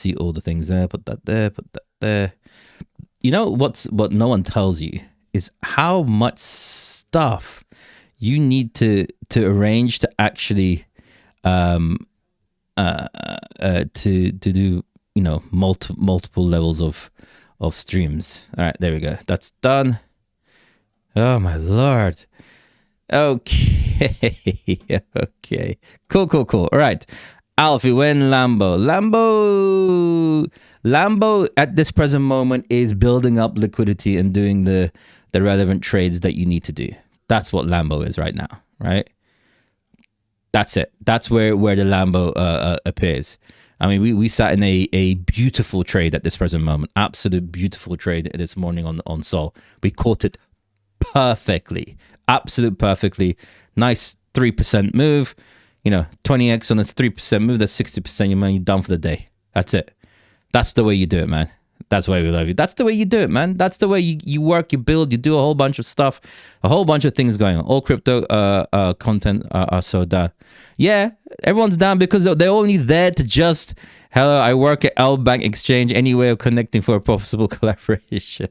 see all the things there. Put that there. Put that there. You know what no one tells you is how much stuff you need to arrange to actually to do, you know, multiple levels of streams. All right, there we go. That's done. Oh my lord. Okay. Okay. Cool. All right. Alfie, when Lambo at this present moment is building up liquidity and doing the relevant trades that you need to do. That's what Lambo is right now, right? That's it. That's where the Lambo appears. I mean, we sat in a beautiful trade at this present moment. Absolute beautiful trade this morning on Sol. We caught it perfectly. Absolute perfectly. Nice 3% move. You know, 20x on a 3% move, that's 60%. You're done for the day. That's it. That's the way you do it, man. That's why we love you. That's the way you do it, man. That's the way you work, you build, you do a whole bunch of stuff, a whole bunch of things going on. All crypto content are so down. Yeah, everyone's down because they're only there to just, hello, I work at L Bank Exchange, any way of connecting for a possible collaboration.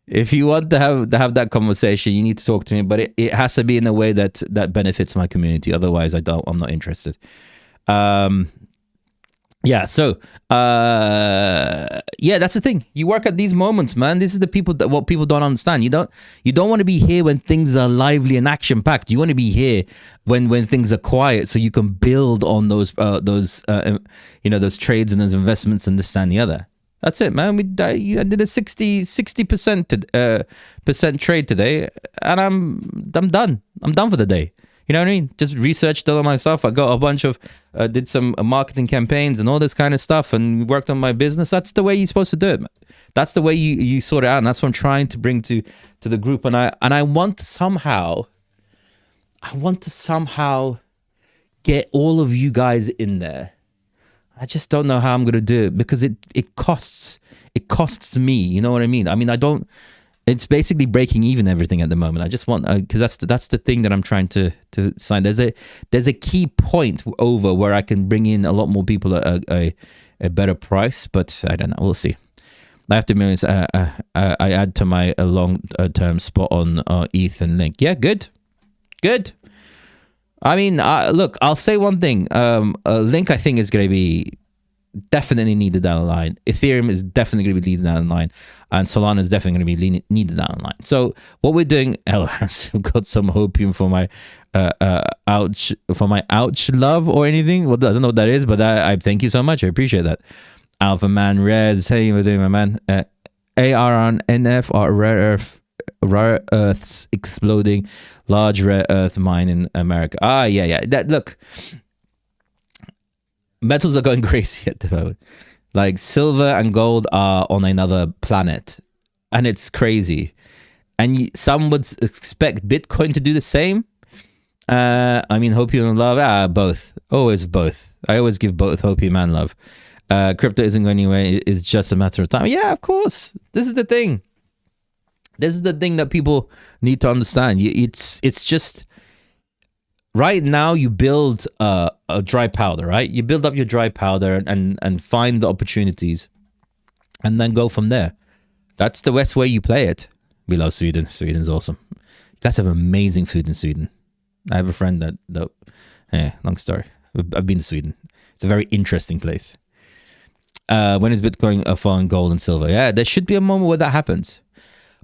If you want to have that conversation, you need to talk to me, but it has to be in a way that benefits my community. Otherwise, I'm not interested. Yeah, so that's the thing. You work at these moments, man. This is what people don't understand. You don't want to be here when things are lively and action packed. You want to be here when things are quiet, so you can build on those trades and those investments and this and the other. That's it, man. I did a 60% trade today, and I'm done. I'm done for the day. You know what I mean? Just researched all of my stuff. I got a bunch of, did some marketing campaigns and all this kind of stuff, and worked on my business. That's the way you're supposed to do it, man. That's the way you sort it out, and that's what I'm trying to bring to the group. And I want to somehow get all of you guys in there. I just don't know how I'm gonna do it because it costs me. You know what I mean? I mean, it's basically breaking even everything at the moment. I just want, because that's the thing that I'm trying to sign. There's a key point over where I can bring in a lot more people at a better price, but I don't know. We'll see. I have to be honest. I add to my long term spot on ETH and Link. Yeah, good. I mean, look, I'll say one thing. Link, I think, is going to be definitely needed down the line. Ethereum is definitely going to be needed down the line, and Solana is definitely going to be needed down the line. So what we're doing, I've got some hopium for my ouch love or anything. Well, I don't know what that is, but I thank you so much. I appreciate that. Alpha Man Rez, how you doing, my man? ARNF or rare earths exploding, large rare earth mine in America. Yeah. That, look, metals are going crazy at the moment. Like silver and gold are on another planet, and it's crazy. And some would expect Bitcoin to do the same. I mean, hopium and love, both. Always both. I always give both hopium and love. Crypto isn't going anywhere. It's just a matter of time. Yeah, of course. This is the thing. This is the thing that people need to understand. It's just right now you build a dry powder, right? You build up your dry powder and find the opportunities and then go from there. That's the best way you play it. We love Sweden. Sweden's awesome. You guys have amazing food in Sweden. I have a friend that long story. I've been to Sweden. It's a very interesting place. When is Bitcoin falling gold and silver? Yeah, there should be a moment where that happens.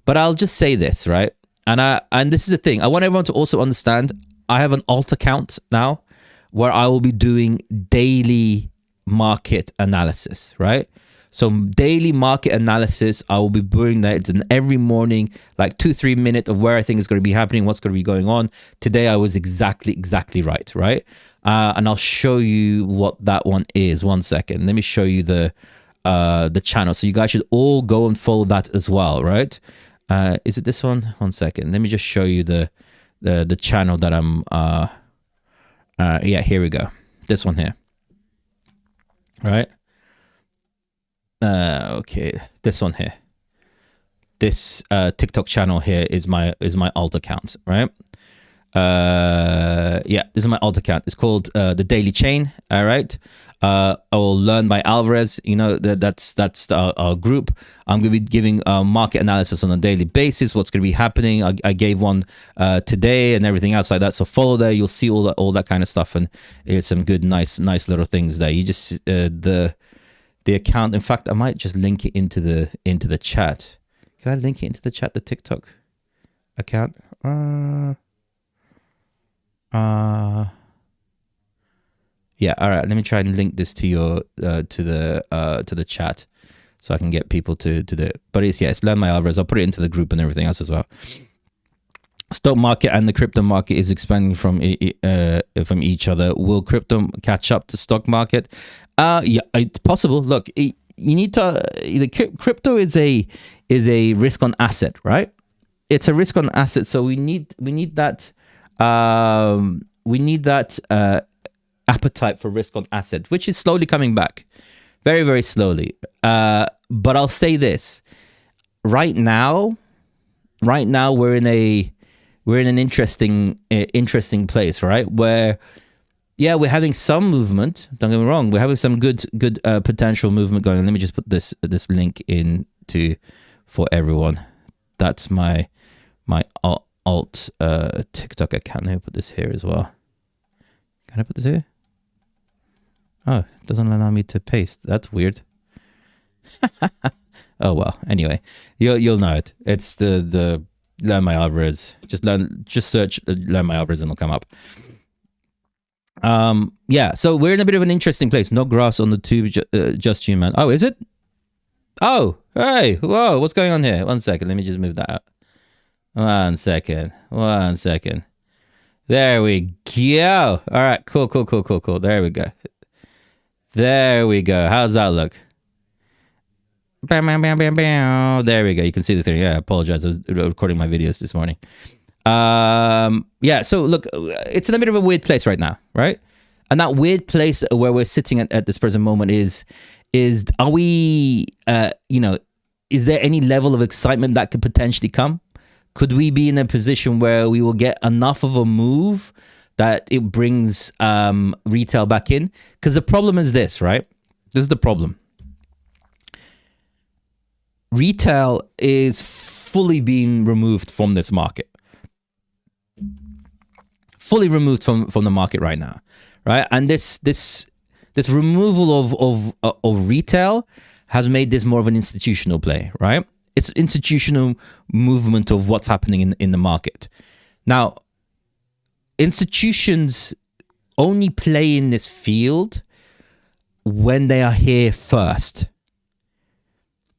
But I'll just say this, right? And this is the thing. I want everyone to also understand. I have an alt account now where I will be doing daily market analysis, right? So daily market analysis, I will be doing that. It's an every morning, like 2-3 minutes of where I think is going to be happening, what's going to be going on. Today I was exactly right? And I'll show you what that one is. 1 second. Let me show you the channel. So you guys should all go and follow that as well, right? Is it this one? 1 second. Let me just show you the channel that I'm here we go. This one here. Right? Okay, this one here. This TikTok channel here is my alt account, right? Yeah, this is my alt account. It's called the Daily Chain. All right. Or Learn by Alvarez. You know, that's our group. I'm going to be giving market analysis on a daily basis. What's going to be happening? I gave one today and everything else like that. So follow there. You'll see all that kind of stuff, and it's some good, nice little things there. You just the account. In fact, I might just link it into the chat. Can I link it into the chat? The TikTok account. Yeah, all right. Let me try and link this to your to the chat, so I can get people to do it. But it's Learn by Alvarez. I'll put it into the group and everything else as well. Stock market and the crypto market is expanding from each other. Will crypto catch up to stock market? Yeah, it's possible. Look, you need to. The crypto is a risk on asset, right? It's a risk on asset, so we need that. We need that appetite for risk on asset, which is slowly coming back, very, very slowly. But I'll say this: right now we're in an interesting place, right? Where, yeah, we're having some movement. Don't get me wrong, we're having some good potential movement going on. Let me just put this link in for everyone. That's my alt TikTok account. Let me put this here as well. Can I put this here? Oh, it doesn't allow me to paste. That's weird. Oh well. Anyway, you'll know it. It's the Learn by Alvarez. Just search Learn by Alvarez and it'll come up. Yeah. So we're in a bit of an interesting place. No grass on the tube. Just you, man. Oh, is it? Oh, hey, whoa! What's going on here? 1 second. Let me just move that out. 1 second. 1 second. There we go. All right. Cool. There we go. There we go. How's that look? Bam, bam, bam, bam, bam. There we go. You can see this thing. Yeah, I apologize. I was recording my videos this morning. Yeah, so look, it's in a bit of a weird place right now, right? And that weird place where we're sitting at this present moment is are we, is there any level of excitement that could potentially come? Could we be in a position where we will get enough of a move that it brings retail back in? Because the problem is this, right? This is the problem. Retail is fully being removed from this market. Fully removed from the market right now, right? And this removal of retail has made this more of an institutional play, right? It's institutional movement of what's happening in the market. Now, institutions only play in this field when they are here first.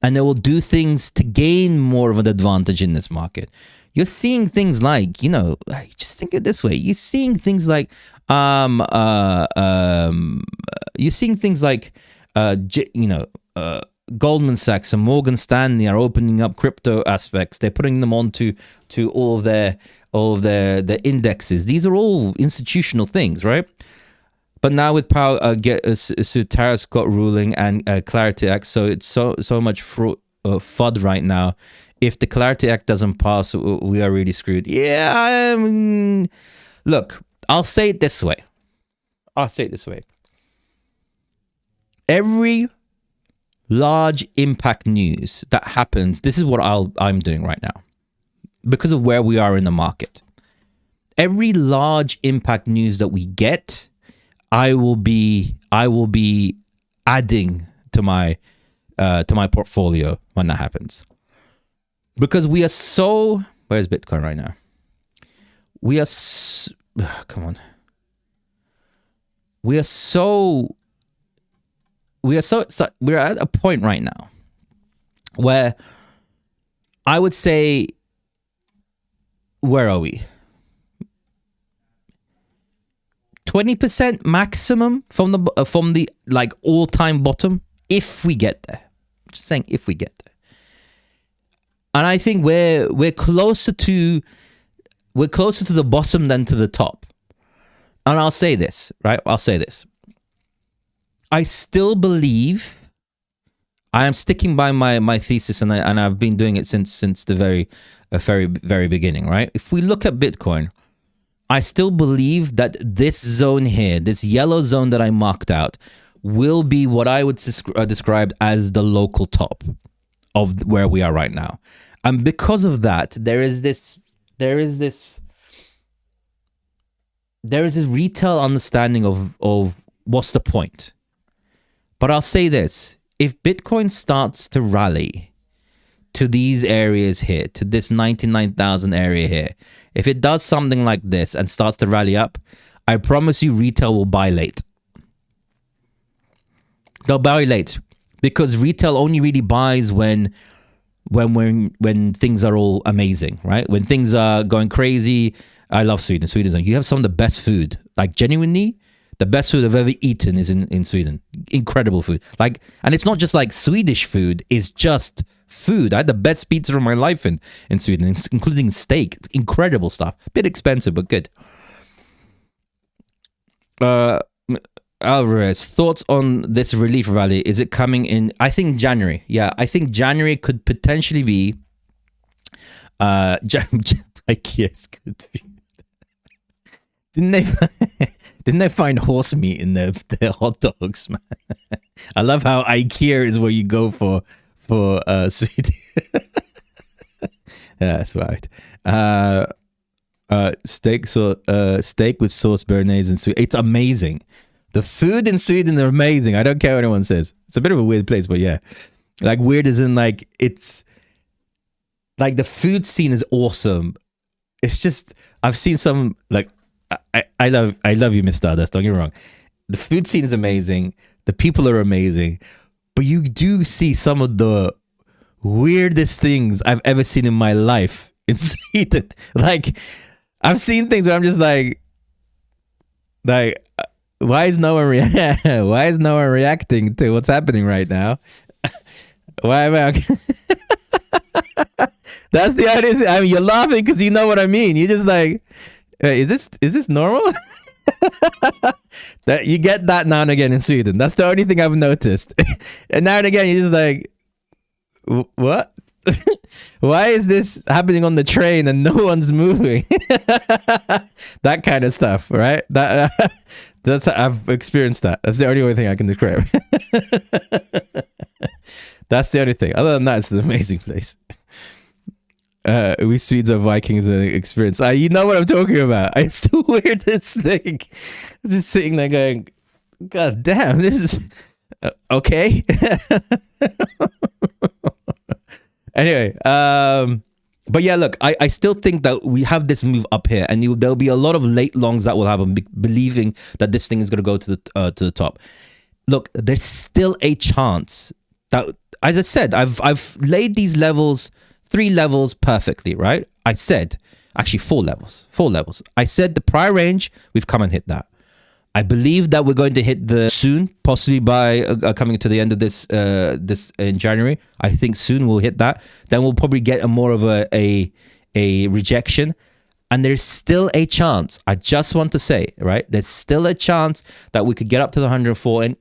And they will do things to gain more of an advantage in this market. You're seeing things like, just think of it this way. You're seeing things like, Goldman Sachs and Morgan Stanley are opening up crypto aspects. They're putting them onto all of their indexes. These are all institutional things, right? But now with tariffs got ruling and Clarity Act, so it's so much FUD right now. If the Clarity Act doesn't pass, we are really screwed. Yeah, look, I'll say it this way. Every large impact news that happens, this is what I'm doing right now, because of where we are in the market. Every large impact news that we get, I will be adding to my portfolio when that happens, because we are so. Where's Bitcoin right now? We are. Come on. We're at a point right now where I would say, where are we? 20% maximum from the like all-time bottom, if we get there. Just saying, if we get there. And I think we're closer to the bottom than to the top. And I'll say this, right? I still believe, I am sticking by my thesis, and I've been doing it since the very beginning, right? If we look at Bitcoin, I still believe that this zone here, this yellow zone that I marked out, will be what I would describe as the local top of where we are right now. And because of that, there is this retail understanding of what's the point. But I'll say this, if Bitcoin starts to rally to these areas here, to this 99,000 area here, if it does something like this and starts to rally up, I promise you retail will buy late. They'll buy late because retail only really buys when things are all amazing, right? When things are going crazy. I love Sweden. You have some of the best food. Like genuinely, the best food I've ever eaten is in Sweden. Incredible food. Like, and it's not just like Swedish food, it's just food. I had the best pizza of my life in Sweden, including steak. It's incredible stuff. Bit expensive, but good. Alvarez, thoughts on this relief rally? Is it coming in? I think January. Yeah, I think January could potentially be. IKEA's good food. Didn't they find horse meat in their hot dogs, man? I love how IKEA is where you go for sweet. Yeah, that's right. Steak with sauce béarnaise and sweet. It's amazing. The food in Sweden are amazing. I don't care what anyone says. It's a bit of a weird place, but yeah. Like weird as in like it's like the food scene is awesome. It's just I've seen some like I love you, Miss Stardust, don't get me wrong. The food scene is amazing. The people are amazing. But you do see some of the weirdest things I've ever seen in my life in Sweden. Like I've seen things where I'm just like why is no one reacting to what's happening right now? Why am I? That's the only thing. I mean, you're laughing because you know what I mean. You're just like, hey, is this normal? That you get that now and again in Sweden. That's the only thing I've noticed. And now and again, you're just like, what? Why is this happening on the train and no one's moving? That kind of stuff, right? That's I've experienced that. That's the only thing I can describe. That's the only thing. Other than that, it's an amazing place. We Swedes are Vikings experience. You know what I'm talking about. It's the weirdest thing. I'm just sitting there going, God damn, this is okay. Anyway, but yeah, look, I still think that we have this move up here, and there'll be a lot of late longs that will happen, believing that this thing is going to go to the top. Look, there's still a chance that, as I said, I've laid these levels, 3 levels perfectly, right? I said, actually 4 levels. I said the prior range, we've come and hit that. I believe that we're going to hit the soon, possibly by coming to the end of this in January. I think soon we'll hit that. Then we'll probably get more of a rejection. And there's still a chance. I just want to say, right? There's still a chance that we could get up to the 104 and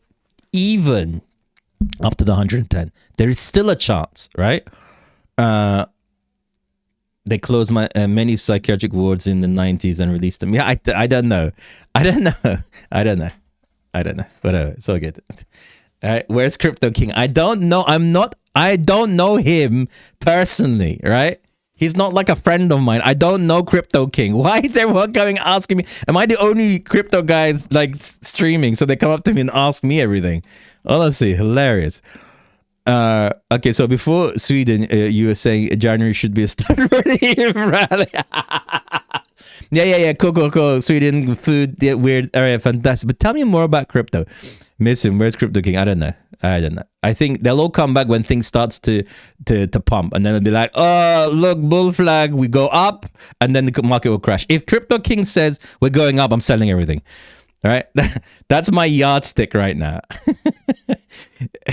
even up to the 110. There is still a chance, right? They closed many psychiatric wards in the 90s and released them. Yeah, I don't know. Whatever. It's all good. All right, where's Crypto King? I don't know. I don't know him personally, right? He's not like a friend of mine. I don't know Crypto King. Why is everyone coming asking me? Am I the only crypto guys like streaming? So they come up to me and ask me everything. Honestly, hilarious. Okay, so before Sweden, you were saying January should be a start relief rally. Yeah. Cool. Sweden food, yeah, weird area, fantastic. But tell me more about crypto. Miss him. Where's Crypto King? I don't know. I think they'll all come back when things starts to pump, and then they'll be like, oh, look, bull flag, we go up, and then the market will crash. If Crypto King says we're going up, I'm selling everything. All right, that's my yardstick right now.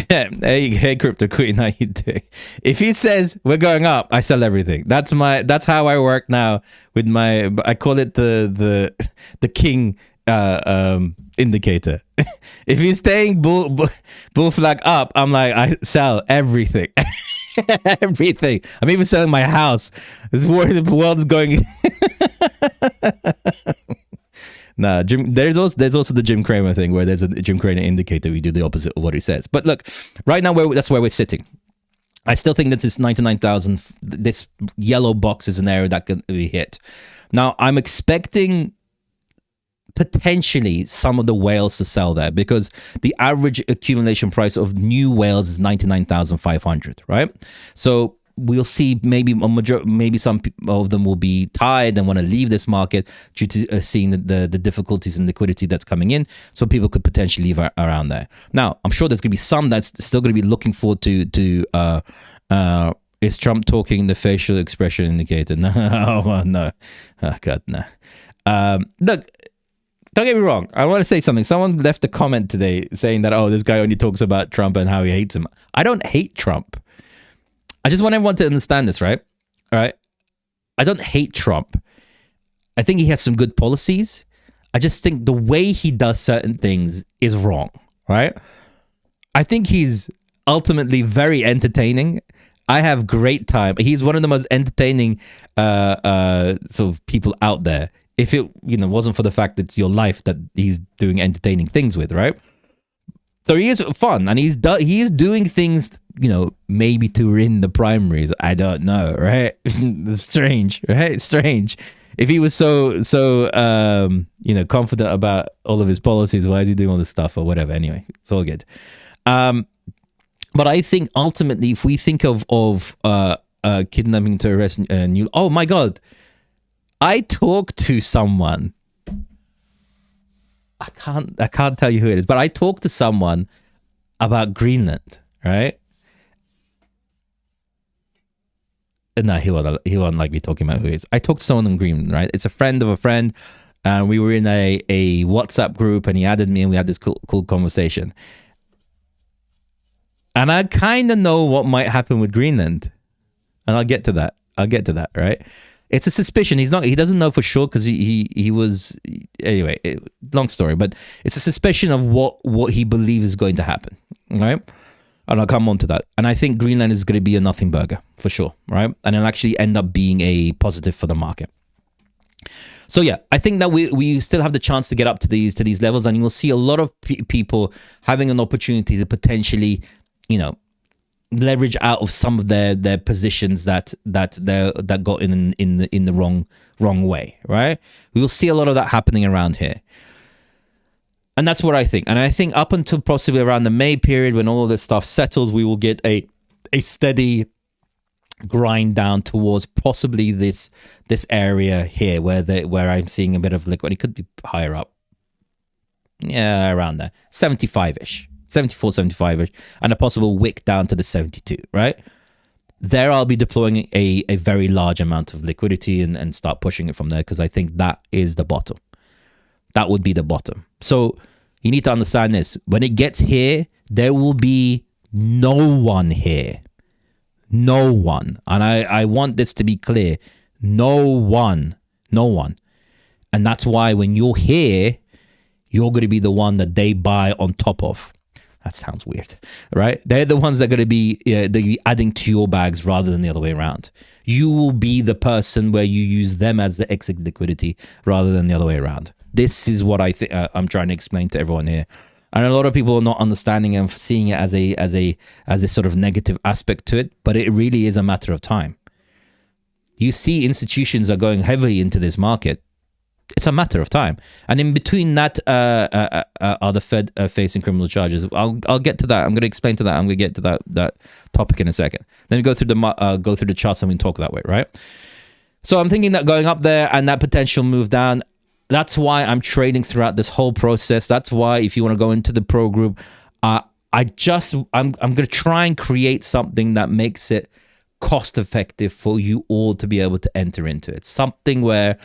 Hey, Crypto Queen, how you doing? If he says we're going up, I sell everything. That's how I work now with my. I call it the king indicator. If he's staying bull flag up, I'm like, I sell everything. Everything. I'm even selling my house. This is where the world is going. Nah, there's also the Jim Cramer thing where there's a Jim Cramer indicator. We do the opposite of what he says. But look, right now that's where we're sitting. I still think that this 99,000, this yellow box is an area that can be hit. Now, I'm expecting potentially some of the whales to sell there because the average accumulation price of new whales is 99,500, right? So we'll see maybe some of them will be tired and want to leave this market due to seeing the difficulties in liquidity that's coming in. So people could potentially leave around there. Now, I'm sure there's going to be some that's still going to be looking forward to is Trump talking the facial expression indicator? No, no. Oh, God, no. Look, don't get me wrong. I want to say something. Someone left a comment today saying that, oh, this guy only talks about Trump and how he hates him. I don't hate Trump. I just want everyone to understand this, right? All right. I don't hate Trump. I think he has some good policies. I just think the way he does certain things is wrong, right? I think he's ultimately very entertaining. I have great time. He's one of the most entertaining sort of people out there. If it wasn't for the fact that it's your life that he's doing entertaining things with, right? So he is fun, and he is doing things, maybe to win the primaries. I don't know, right? It's strange, right? It's strange. If he was so confident about all of his policies, why is he doing all this stuff or whatever? Anyway, it's all good. But I think ultimately, if we think of kidnapping, to arrest, oh my God, I talked to someone. I can't tell you who it is, but I talked to someone about Greenland, right? No, he won't like me talking about who it is. I talked to someone in Greenland, right? It's a friend of a friend, and we were in a WhatsApp group, and he added me, and we had this cool conversation. And I kind of know what might happen with Greenland, and I'll get to that, right? It's a suspicion. He doesn't know for sure because he was, anyway, long story, but it's a suspicion of what he believes is going to happen, right? And I'll come on to that. And I think Greenland is going to be a nothing burger for sure, right? And it'll actually end up being a positive for the market. So yeah, I think that we still have the chance to get up to these levels, and you will see a lot of people having an opportunity to potentially, leverage out of some of their positions that got in the wrong way, right? We will see a lot of that happening around here. And that's what I think. And I think up until possibly around the May period, when all of this stuff settles, we will get a steady grind down towards possibly this area here where I'm seeing a bit of liquid. It could be higher up. Yeah, around there. 75-ish. 74, 75-ish, and a possible wick down to the 72, right? There I'll be deploying a very large amount of liquidity and start pushing it from there, because I think that is the bottom. That would be the bottom. So you need to understand this. When it gets here, there will be no one here. No one. And I want this to be clear. No one. No one. And that's why when you're here, you're going to be the one that they buy on top of. That sounds weird, right? They're the ones that are going to be adding to your bags rather than the other way around. You will be the person where you use them as the exit liquidity rather than the other way around. This is what I think I'm trying to explain to everyone here. And a lot of people are not understanding and seeing it as a sort of negative aspect to it, but it really is a matter of time. You see institutions are going heavily into this market. It's a matter of time. And in between that are the Fed facing criminal charges. I'll get to that. I'm going to explain to that. I'm going to get to that topic in a second. Let me go through the charts and we can talk that way, right? So I'm thinking that going up there and that potential move down, that's why I'm trading throughout this whole process. That's why if you want to go into the pro group, I'm going to try and create something that makes it cost effective for you all to be able to enter into it. Something where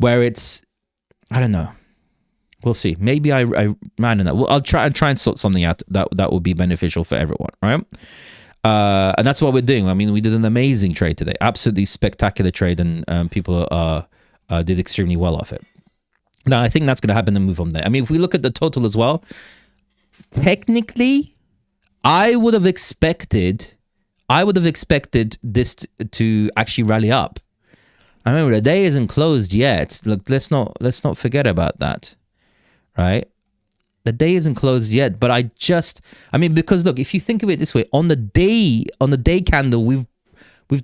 it's, I don't know. We'll see. Maybe I don't know. Well, I'll try and sort something out that will be beneficial for everyone, right? And that's what we're doing. I mean, we did an amazing trade today, absolutely spectacular trade, and people did extremely well off it. Now, I think that's going to happen and move on there. I mean, if we look at the total as well, technically, I would have expected this to actually rally up. I remember the day isn't closed yet. Look, let's not forget about that, right? The day isn't closed yet, but I mean, because look, if you think of it this way, on the day candle, we've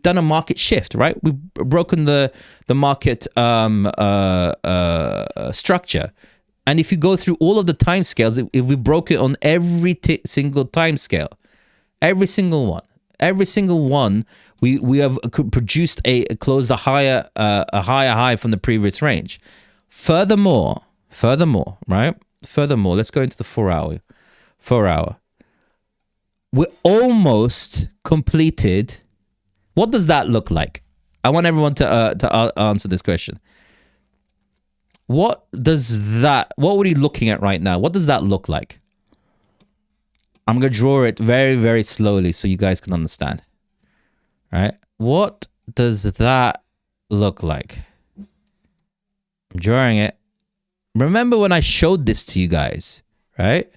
done a market shift, right? We've broken the market structure, and if you go through all of the time scales, if we broke it on every single time scale, every single one, we have produced closed a higher high from the previous range. Furthermore, right? Furthermore, let's go into the 4 hour. 4 hour. We're almost completed. What does that look like? I want everyone to answer this question. What are we looking at right now? What does that look like? I'm going to draw it very, very slowly so you guys can understand. Right? What does that look like? I'm drawing it. Remember when I showed this to you guys, right?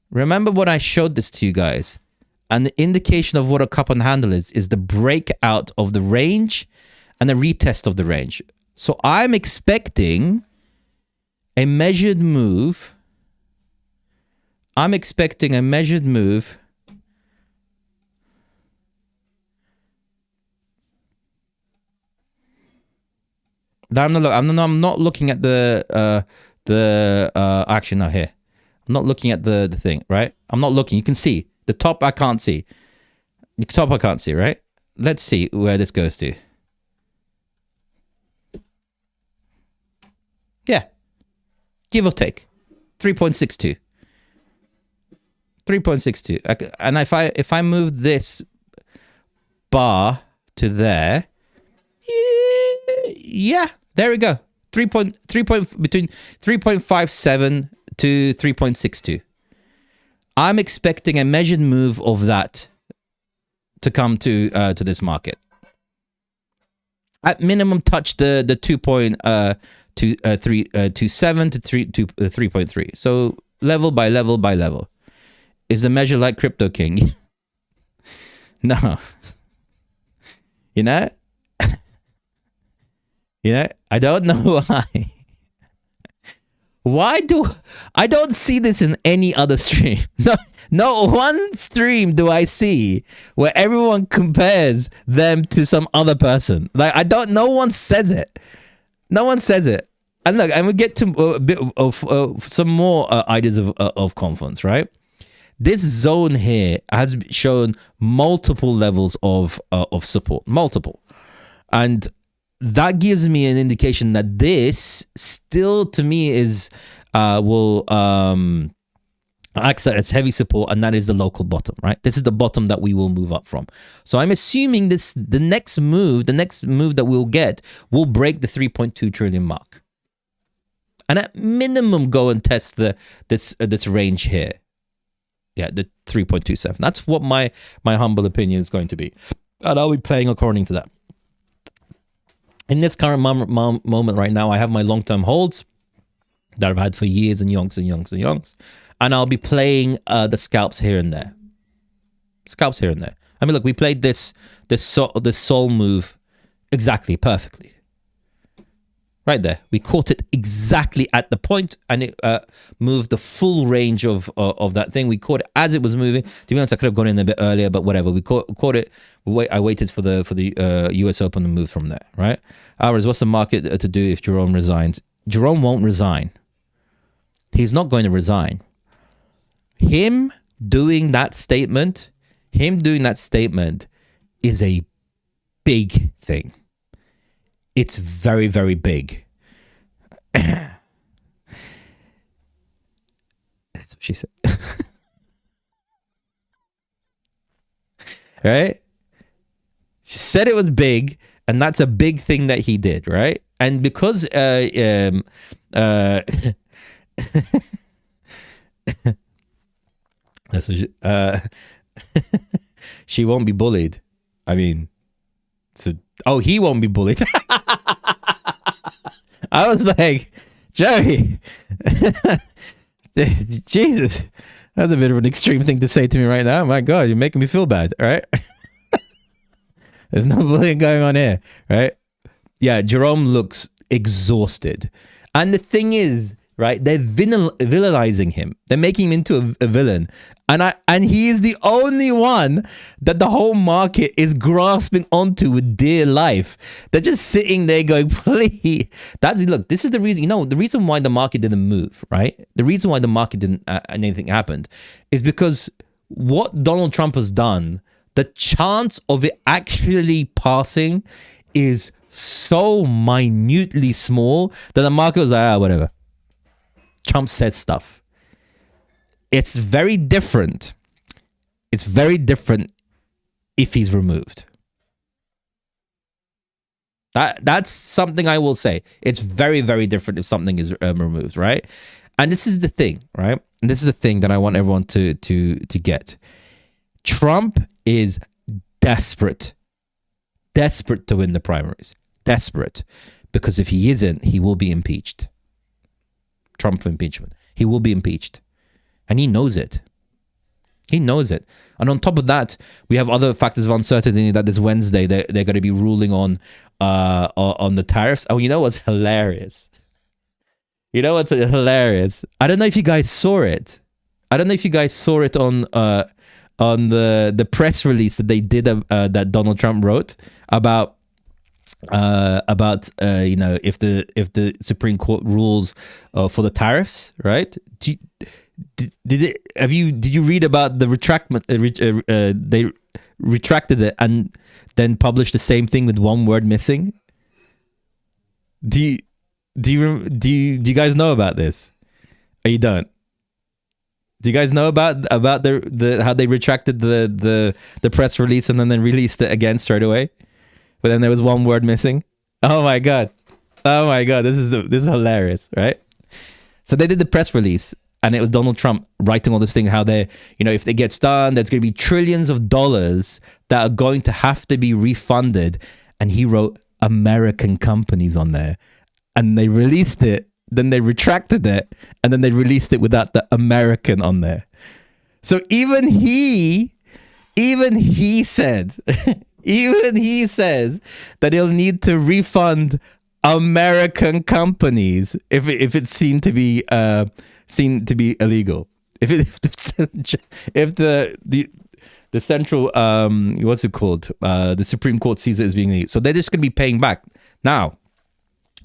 Remember when I showed this to you guys? And the indication of what a cup and handle is the breakout of the range and the retest of the range. So I'm expecting a measured move. I'm expecting a measured move. I'm not looking at the actually no here. I'm not looking at the thing, right? I'm not looking. You can see the top. I can't see. The top I can't see, right? Let's see where this goes to. Yeah, give or take, 3.62. 3.62. And if I move this bar to there, yeah, there we go. Between 3.57 to 3.62. I'm expecting a measured move of that to come to this market. At minimum, touch the 2.27 to 3.3. So level by level by level. Is the measure like Crypto King? No. You know? I don't know why. I don't see this in any other stream. No one stream do I see where everyone compares them to some other person. Like, no one says it. No one says it. And look, and we get to a bit of some more ideas of confluence, right? This zone here has shown multiple levels of support, multiple. And that gives me an indication that this still, to me, will act as heavy support, and that is the local bottom, right? This is the bottom that we will move up from. So I'm assuming the next move that we'll get will break the 3.2 trillion mark, and at minimum go and test this range here. Yeah, the 3.27. That's what my humble opinion is going to be, and I'll be playing according to that. In this current moment right now, I have my long-term holds that I've had for years and yonks and yonks and yonks. And I'll be playing the scalps here and there. Scalps here and there. I mean, look, we played this soul move exactly, perfectly. Right there. We caught it exactly at the point, and it moved the full range of that thing. We caught it as it was moving. To be honest, I could have gone in a bit earlier, but whatever. We caught it. I waited for the US Open to move from there, right? Hours, what's the market to do if Jerome resigns? Jerome won't resign. He's not going to resign. Him doing that statement is a big thing. It's very, very big. That's what she said. Right? She said it was big, and that's a big thing that he did, right? And because that's what she won't be bullied. I mean, he won't be bullied. I was like, Joey, Jesus, that's a bit of an extreme thing to say to me right now. My God, you're making me feel bad, all right? There's no bullying going on here, right? Yeah, Jerome looks exhausted. And the thing is, right, they're villainizing him. They're making him into a villain. And he is the only one that the whole market is grasping onto with dear life. They're just sitting there going, please. Look, this is the reason, the reason why the market didn't move, right? The reason why the market didn't, anything happened is because what Donald Trump has done, the chance of it actually passing is so minutely small that the market was like, whatever. Trump said stuff. It's very different. It's very different if he's removed. That's something I will say. It's very, very different if something is removed, right? And this is the thing, right? And this is the thing that I want everyone to get. Trump is desperate to win the primaries. Desperate. Because if he isn't, he will be impeached. Trump for impeachment. He will be impeached. And he knows it. He knows it. And on top of that, we have other factors of uncertainty that this Wednesday they're going to be ruling on the tariffs. Oh, you know what's hilarious? You know what's hilarious? I don't know if you guys saw it. I don't know if you guys saw it on the press release that they did that Donald Trump wrote about if the Supreme Court rules for the tariffs, right? Did you read about the they retracted it and then published the same thing with one word missing? Do you guys know about this? Or you don't? Do you guys know about the how they retracted the press release and then they released it again straight away? But then there was one word missing. Oh my god, this is hilarious, right? So they did the press release, and it was Donald Trump writing all this thing how they, if it gets done, there's going to be trillions of dollars that are going to have to be refunded, and he wrote American companies on there, and they released it. Then they retracted it, and then they released it without the American on there. So even he said. Even he says that he'll need to refund American companies if it's seen to be illegal. If the central what's it called? The Supreme Court sees it as being illegal. So they're just going to be paying back. Now,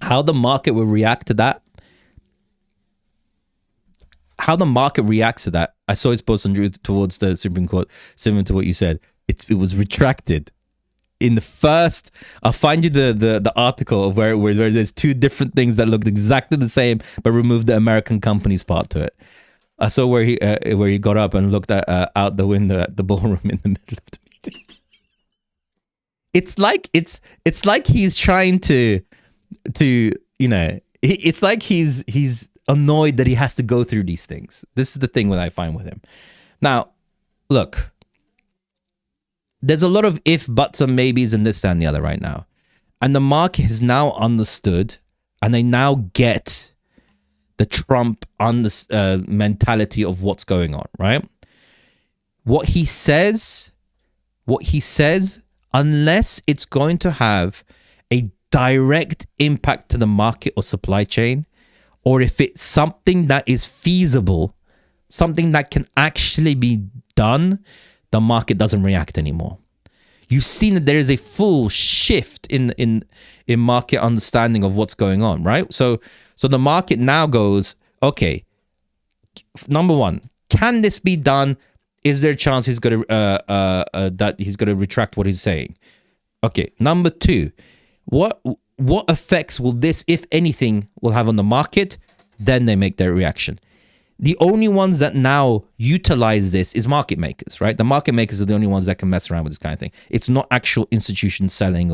how the market will react to that? How the market reacts to that? I saw it's posted towards the Supreme Court, similar to what you said. It was retracted. In the first, I'll find you the article of where there's two different things that looked exactly the same, but removed the American companies part to it. I saw where he got up and looked out the window at the ballroom in the middle of the meeting. It's like he's trying to it's like he's annoyed that he has to go through these things. This is the thing that I find with him. Now, look. There's a lot of if, buts, and maybes and this, that, and the other right now. And the market has now understood, and they now get the Trump mentality of what's going on, right? What he says, unless it's going to have a direct impact to the market or supply chain, or if it's something that is feasible, something that can actually be done, the market doesn't react anymore. You've seen that there is a full shift in market understanding of what's going on, right? So the market now goes, okay, number one, can this be done? Is there a chance he's going to retract what he's saying? Okay, number two, what effects will this, if anything, will have on the market? Then they make their reaction. The only ones that now utilize this is market makers, right? The market makers are the only ones that can mess around with this kind of thing. It's not actual institutions selling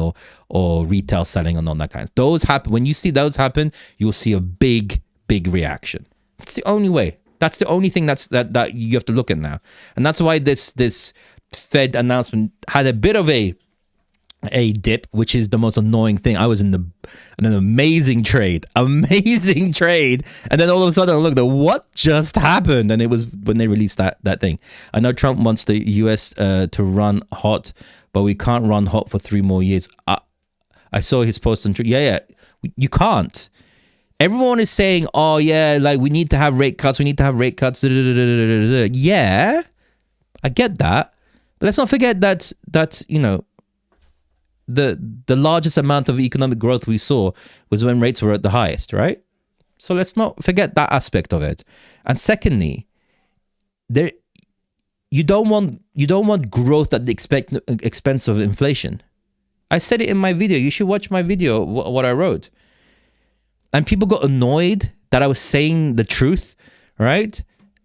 or retail selling and all that kind of. Those happen. When you see those happen, you'll see a big reaction. That's the only way. That's the only thing that you have to look at now. And that's why this Fed announcement had a bit of a dip, which is the most annoying thing. I was in an amazing trade, and then all of a sudden I looked at what just happened, and it was when they released that thing. I know Trump wants the US to run hot, but we can't run hot for 3 more years. I saw his post on Twitter. Yeah, you can't. Everyone is saying, oh yeah, like we need to have rate cuts. We need to have rate cuts. Yeah, I get that. But let's not forget that the largest amount of economic growth we saw was when rates were at the highest, right? So let's not forget that aspect of it. And secondly, you don't want growth at the expense of inflation. I said it in my video. You should watch my video, what I wrote. And people got annoyed that I was saying the truth, right?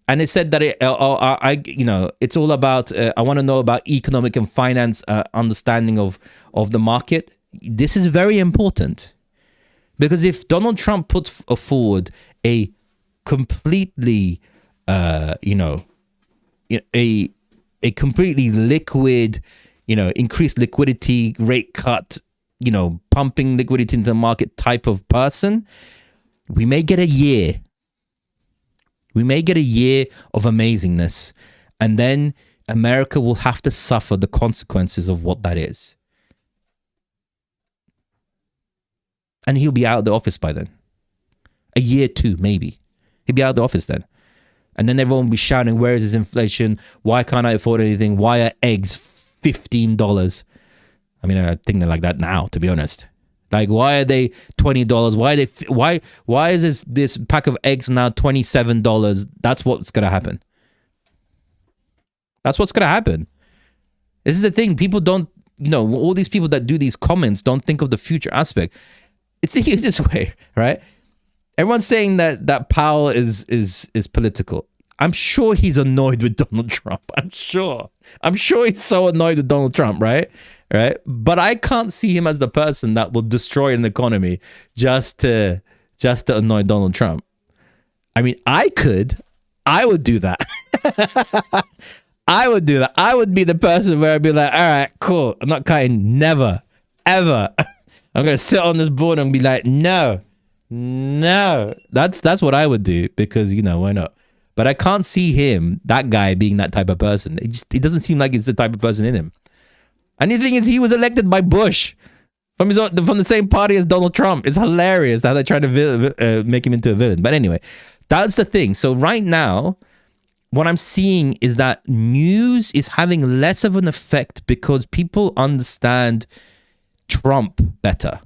And it said that it's all about. I want to know about economic and finance understanding of the market. This is very important, because if Donald Trump puts forward a completely, a completely liquid, increased liquidity, rate cut, pumping liquidity into the market type of person, we may get a year. We may get a year of amazingness, and then America will have to suffer the consequences of what that is. And he'll be out of the office by then. A year, two, maybe. He'll be out of the office then. And then everyone will be shouting, where is this inflation? Why can't I afford anything? Why are eggs $15? I mean, I think they're like that now, to be honest. Like, why are they $20? Why is this pack of eggs now $27? That's what's going to happen. That's what's going to happen. This is the thing. People don't, all these people that do these comments don't think of the future aspect. Think it this way, right? Everyone's saying that Powell is political. I'm sure he's annoyed with Donald Trump. I'm sure he's so annoyed with Donald Trump, right? But I can't see him as the person that will destroy an economy just to annoy Donald Trump. I mean, I would do that. I would do that. I would be the person where I'd be like, all right, cool. I'm not cutting. Never, ever. I'm going to sit on this board and be like, no. That's what I would do, because, why not? But I can't see him, that guy, being that type of person. It doesn't seem like it's the type of person in him. And the thing is, he was elected by Bush from the same party as Donald Trump. It's hilarious how they try to make him into a villain. But anyway, that's the thing. So right now, what I'm seeing is that news is having less of an effect because people understand Trump better.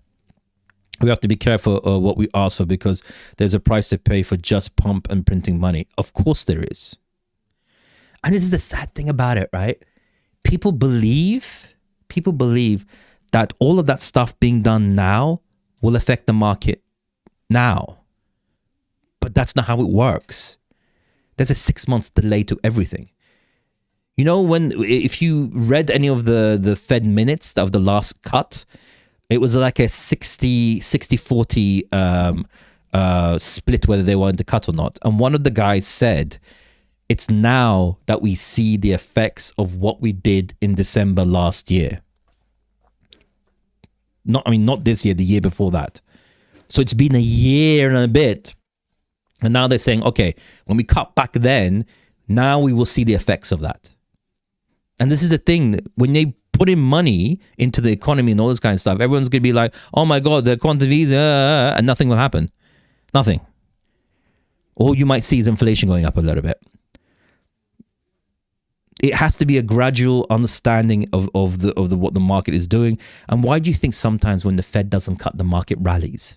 We have to be careful what we ask for, because there's a price to pay for just pump and printing money. Of course there is. And this is the sad thing about it, right? People believe that all of that stuff being done now will affect the market now. But that's not how it works. There's a 6 months delay to everything. If you read any of the Fed minutes of the last cut, it was like a 60-40 split whether they wanted to cut or not. And one of the guys said, it's now that we see the effects of what we did in December last year. Not this year, the year before that. So it's been a year and a bit. And now they're saying, okay, when we cut back then, now we will see the effects of that. And this is the thing, when they put in money into the economy and all this kind of stuff, everyone's going to be like, oh my God, the quantitative easing, and nothing will happen. Nothing. All you might see is inflation going up a little bit. It has to be a gradual understanding of what the market is doing. And why do you think sometimes when the Fed doesn't cut, the market rallies?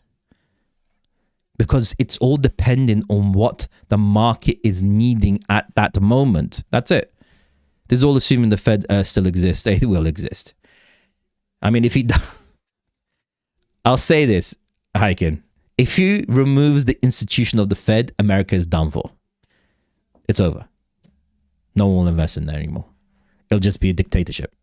Because it's all dependent on what the market is needing at that moment. That's it. This is all assuming the Fed still exists. It will exist. I mean, I'll say this, Heiken. If he removes the institution of the Fed, America is done for. It's over. No one will invest in there anymore. It'll just be a dictatorship.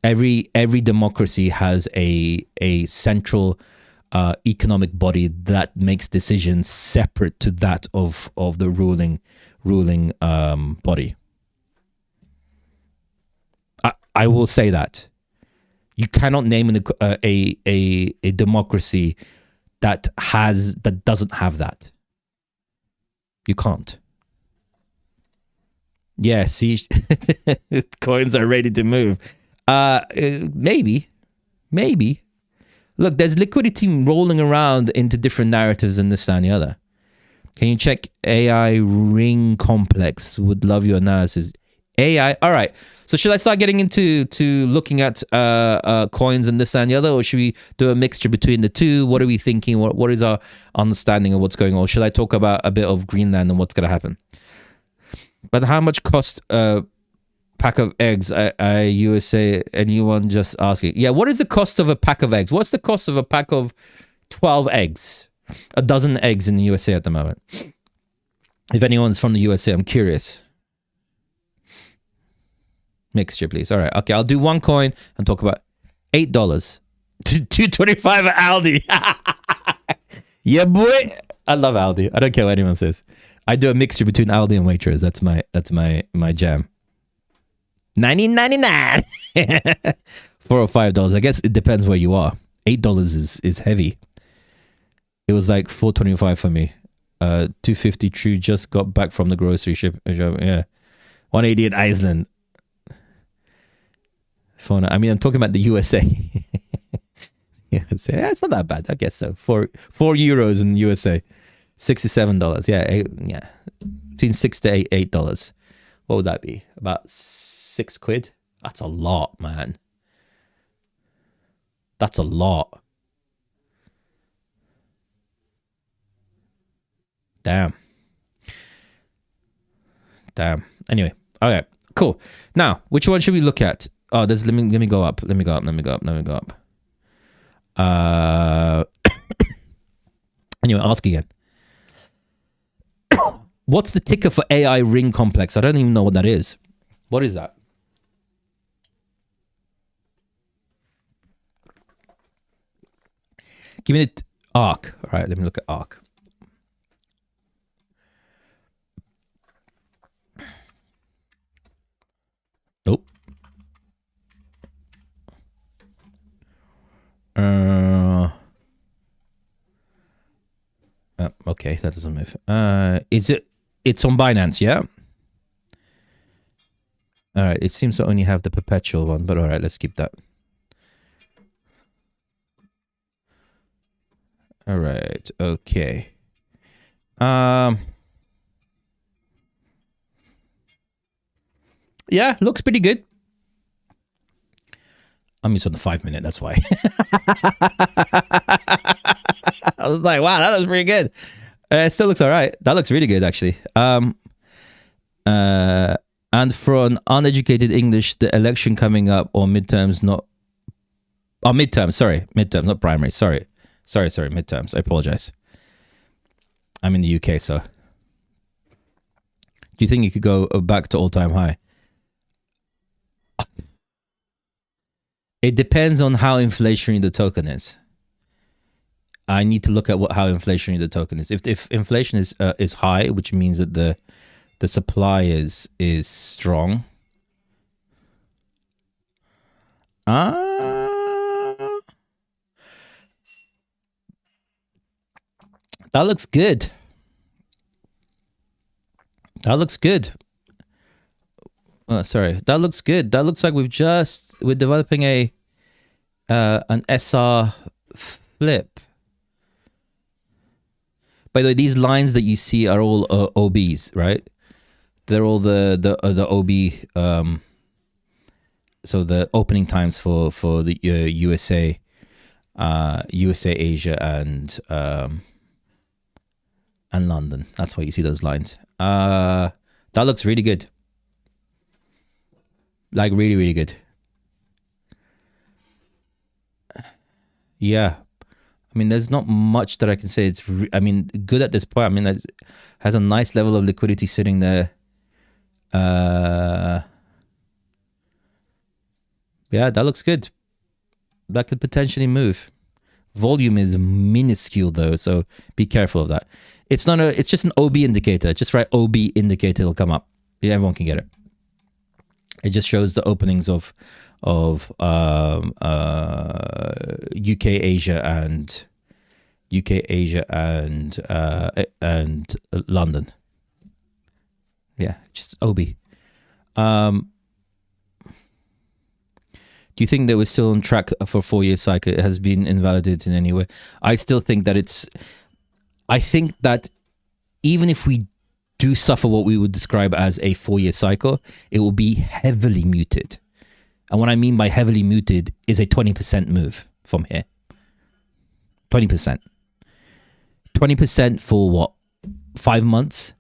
Every democracy has a central economic body that makes decisions separate to that of the ruling body. I will say that you cannot name a democracy that doesn't have that. You can't. Yeah, see, coins are ready to move. Maybe. Look, there's liquidity rolling around into different narratives and this and the other. Can you check AI ring complex? Would love your analysis. AI. All right. So should I start getting into looking at coins and this and the other, or should we do a mixture between the two? What are we thinking? What is our understanding of what's going on? Should I talk about a bit of Greenland and what's going to happen? But how much cost a pack of eggs? I USA. Anyone just asking? Yeah. What is the cost of a pack of eggs? What's the cost of a pack of 12 eggs? A dozen eggs in the USA at the moment. If anyone's from the USA, I'm curious. Mixture, please. All right. Okay, I'll do one coin and talk about $8. $2.25 at Aldi. Yeah, boy. I love Aldi. I don't care what anyone says. I do a mixture between Aldi and Waitrose. That's my jam. $19.99 for $5. I guess it depends where you are. $8 is heavy. It was like $4.25 for me. $2.50 True just got back from the grocery shop. Yeah, $1.80 in Iceland. Phone. I mean, I'm talking about the USA. Yeah, it's not that bad. I guess so. €4 in the USA, $67. Yeah, between $6 to $8. What would that be? About £6. That's a lot, man. That's a lot. Damn. Anyway, okay, cool. Now, which one should we look at? Oh, let me go up. Anyway, ask again. What's the ticker for AI ring complex? I don't even know what that is. What is that? Give me the ARK. All right, let me look at ARK. Nope. Okay, that doesn't move. It's on Binance, yeah? All right, it seems to only have the perpetual one, but all right, let's keep that. All right, okay. Yeah, looks pretty good. I'm used on the 5 minute, that's why. I was like, wow, that looks pretty good. It still looks all right. That looks really good, actually. And for an uneducated English, the election coming up or midterms, not... Oh, midterms, sorry. Midterms, not primary. Sorry, midterms. I apologize. I'm in the UK, so... Do you think you could go back to all-time high? It depends on how inflationary the token is. I need to look at how inflationary the token is. If inflation is high, which means that the supply is strong. That looks good. That looks good. Sorry, that looks good. That looks like we're developing an SR flip. By the way, these lines that you see are all OBs, right? They're all the OB. So the opening times for the USA, Asia, and London. That's why you see those lines. That looks really good. Like really, really good. Yeah. I mean, there's not much that I can say. It's, good at this point. I mean, it has a nice level of liquidity sitting there. Yeah, that looks good. That could potentially move. Volume is minuscule though, so be careful of that. It's not it's just an OB indicator. Just write OB indicator, it'll come up. Yeah, everyone can get it. It just shows the openings of UK Asia and London. Yeah, just OB. Do you think that we're still on track for a 4-year cycle? It has been invalidated in any way? I still think that I think that even if we do suffer what we would describe as a 4-year cycle, it will be heavily muted. And what I mean by heavily muted is a 20% move from here. 20%. 20% for what? 5 months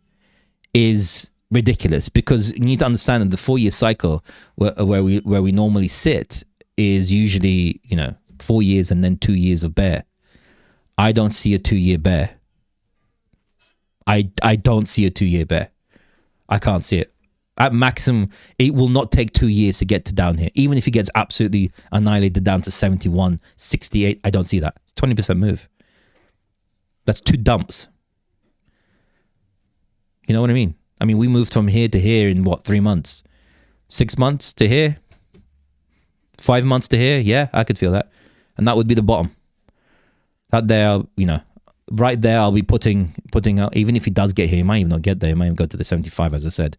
is ridiculous, because you need to understand that the 4-year cycle where we normally sit is usually, 4 years and then 2 years of bear. I don't see a 2-year bear. I don't see a 2-year bear. I can't see it. At maximum, it will not take 2 years to get to down here. Even if it gets absolutely annihilated down to 71, 68, I don't see that. It's 20% move. That's 2 dumps. You know what I mean? I mean, we moved from here to here in what, 3 months? 6 months to here? 5 months to here? Yeah, I could feel that. And that would be the bottom. That there, right there, I'll be putting out, even if he does get here, he might even not get there. He might even go to the 75, as I said,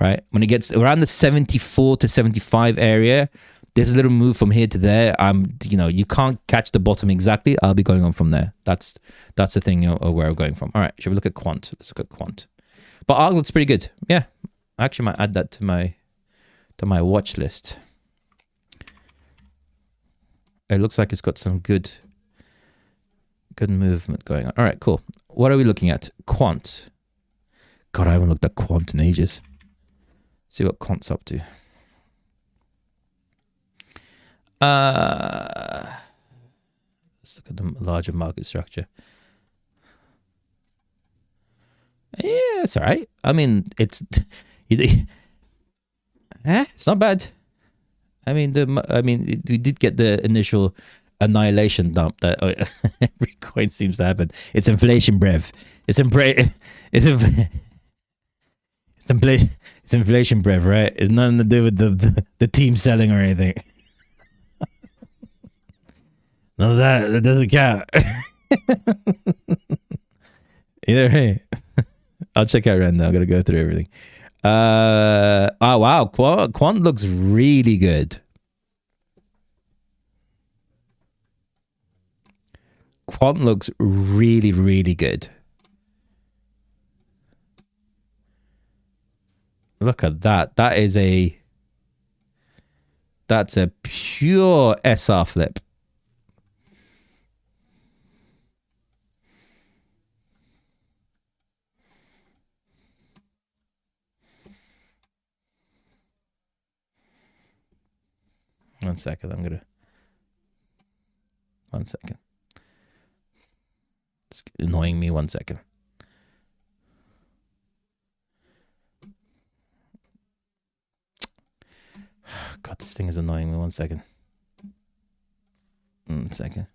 right? When it gets around the 74 to 75 area, there's a little move from here to there. You can't catch the bottom exactly. I'll be going on from there. That's the thing where I'm going from. All right, should we look at quant? Let's look at quant. But ARK looks pretty good. Yeah, I actually might add that to my watch list. It looks like it's got some good movement going on. All right, cool. What are we looking at? Quant. God, I haven't looked at quant in ages. See what quant's up to. Let's look at the larger market structure. Yeah, it's all right. I mean, it's not bad. I mean, we did get the initial annihilation dump that every coin seems to happen. It's inflation, brev. It's inflation, brev, right? It's nothing to do with the team selling or anything. None of that doesn't count. Either way. I'll check out Ren now. I'm gonna go through everything. Oh wow, Quant looks really good. Quant looks really, really good. Look at that. That's a pure SR flip. One second, one second. It's annoying me. 1 second. God, this thing is annoying me. 1 second. 1 second.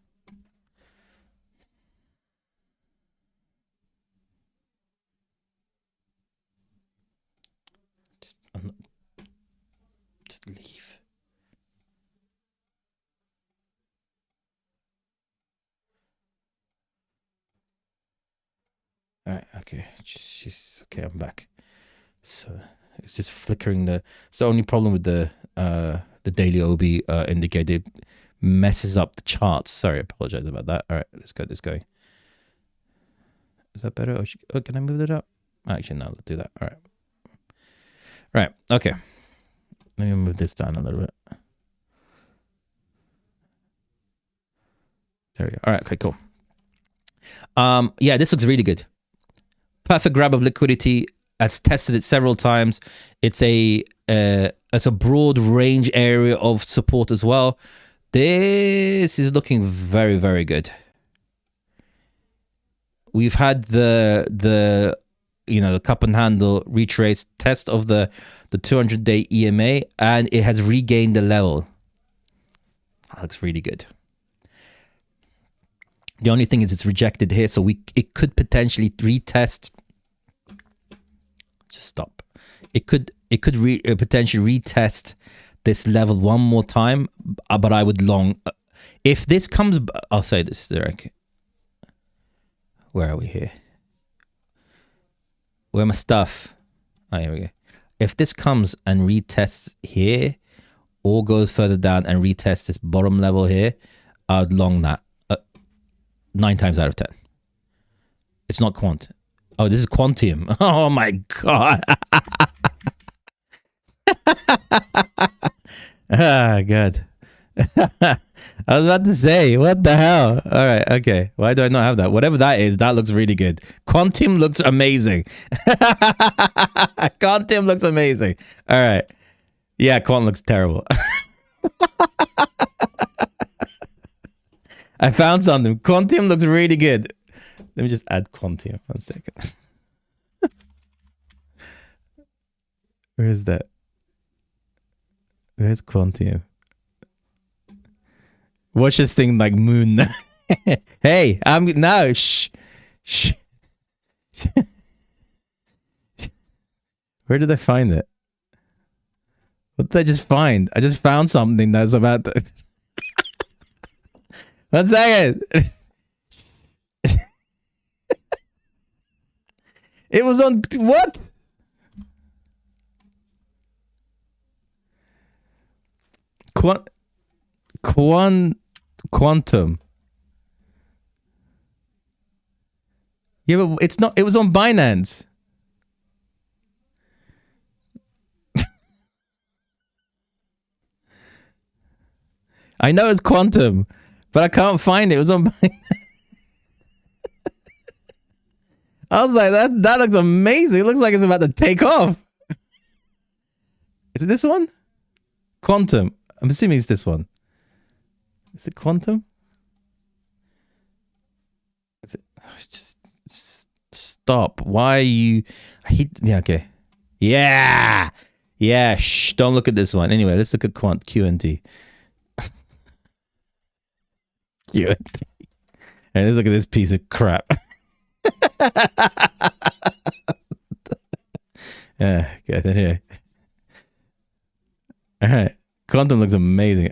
Just leave. All right, okay. She's okay. I'm back. So it's just flickering. It's the only problem with the daily OB indicator. It messes up the charts. Sorry, I apologize about that. All right, let's get this going. Is that better? Oh, can I move that up? Actually, no. Let's do that. All right. Right. Okay. Let me move this down a little bit. There we go. All right. Okay. Cool. Yeah, this looks really good. Perfect grab of liquidity. Has tested it several times. It's a broad range area of support as well. This is looking very, very good. We've had the cup and handle retrace test of the 200-day EMA, and it has regained the level. That looks really good. The only thing is it's rejected here, so it could potentially retest. Just stop. It could potentially retest this level one more time, but I would long. If this comes, I'll say this, Derek. Where are we here? Where my stuff? Oh, here we go. If this comes and retests here, or goes further down and retests this bottom level here, I'd long that 9 times out of 10. It's not quant. Oh, this is Quantium. Oh my god. Ah, god. I was about to say, what the hell? All right, okay. Why do I not have that? Whatever that is, that looks really good. Quantium looks amazing. Quantium looks amazing. All right. Yeah, Quant looks terrible. I found something. Quantium looks really good. Let me just add Quantium. 1 second. Where is that? Where's Quantium? Watch this thing like moon. Hey, I'm no shh. Where did I find it? What did I just find? I just found something that's about to... 1 second. It was on what? Quantum. Yeah, but it's not. It was on Binance. I know it's Quantum, but I can't find it. It was on Binance. I was like, that looks amazing. It looks like it's about to take off. Is it this one? Quantum. I'm assuming it's this one. Is it Quantum? Is it? Just stop. Why are you? Yeah. Okay. Yeah. Yeah. Shh. Don't look at this one. Anyway, let's look at QNT. QNT. And let's look at this piece of crap. Yeah. Good. Anyway. All right. Quantum looks amazing.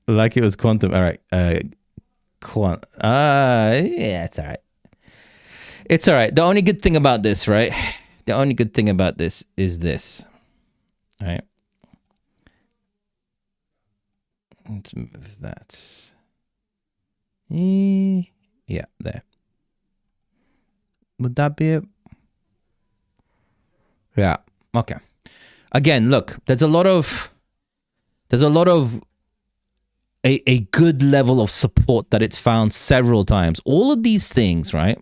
Like it was Quantum. All right. Yeah, it's all right. It's all right. The only good thing about this, right? The only good thing about this is this. All right. Let's move that. Yeah, there. Would that be it? Yeah. Okay. Again, look, there's a lot of a good level of support that it's found several times. All of these things, right?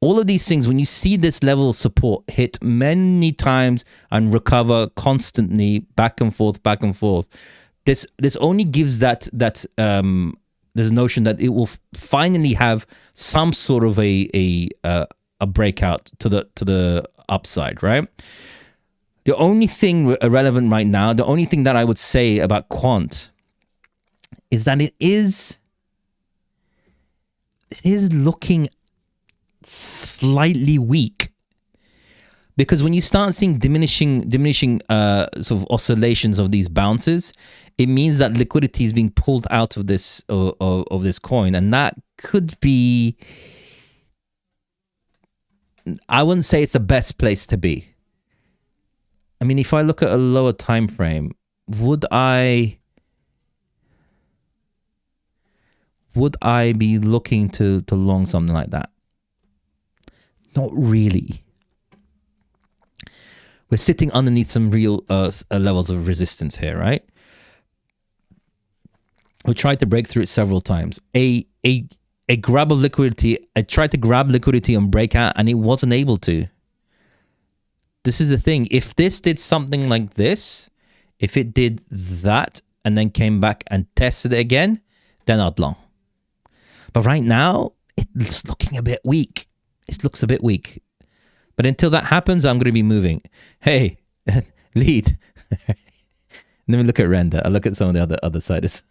All of these things, when you see this level of support hit many times and recover constantly, back and forth, this only gives that this notion that it will finally have some sort of a breakout to the upside, right? The only thing relevant right now, the only thing that I would say about Quant is that it is looking slightly weak, because when you start seeing diminishing sort of oscillations of these bounces, it means that liquidity is being pulled out of this of this coin, and that could be, I wouldn't say it's the best place to be. I mean, if I look at a lower time frame, would I be looking to long something like that? Not really. We're sitting underneath some real levels of resistance here, right? We tried to break through it several times. A grab of liquidity. I tried to grab liquidity and break out, and it wasn't able to. This is the thing. If this did something like this, if it did that and then came back and tested it again, then I'd long. But right now, it's looking a bit weak. It looks a bit weak. But until that happens, I'm going to be moving. Hey, lead. Let me look at render. I'll look at some of the other sides.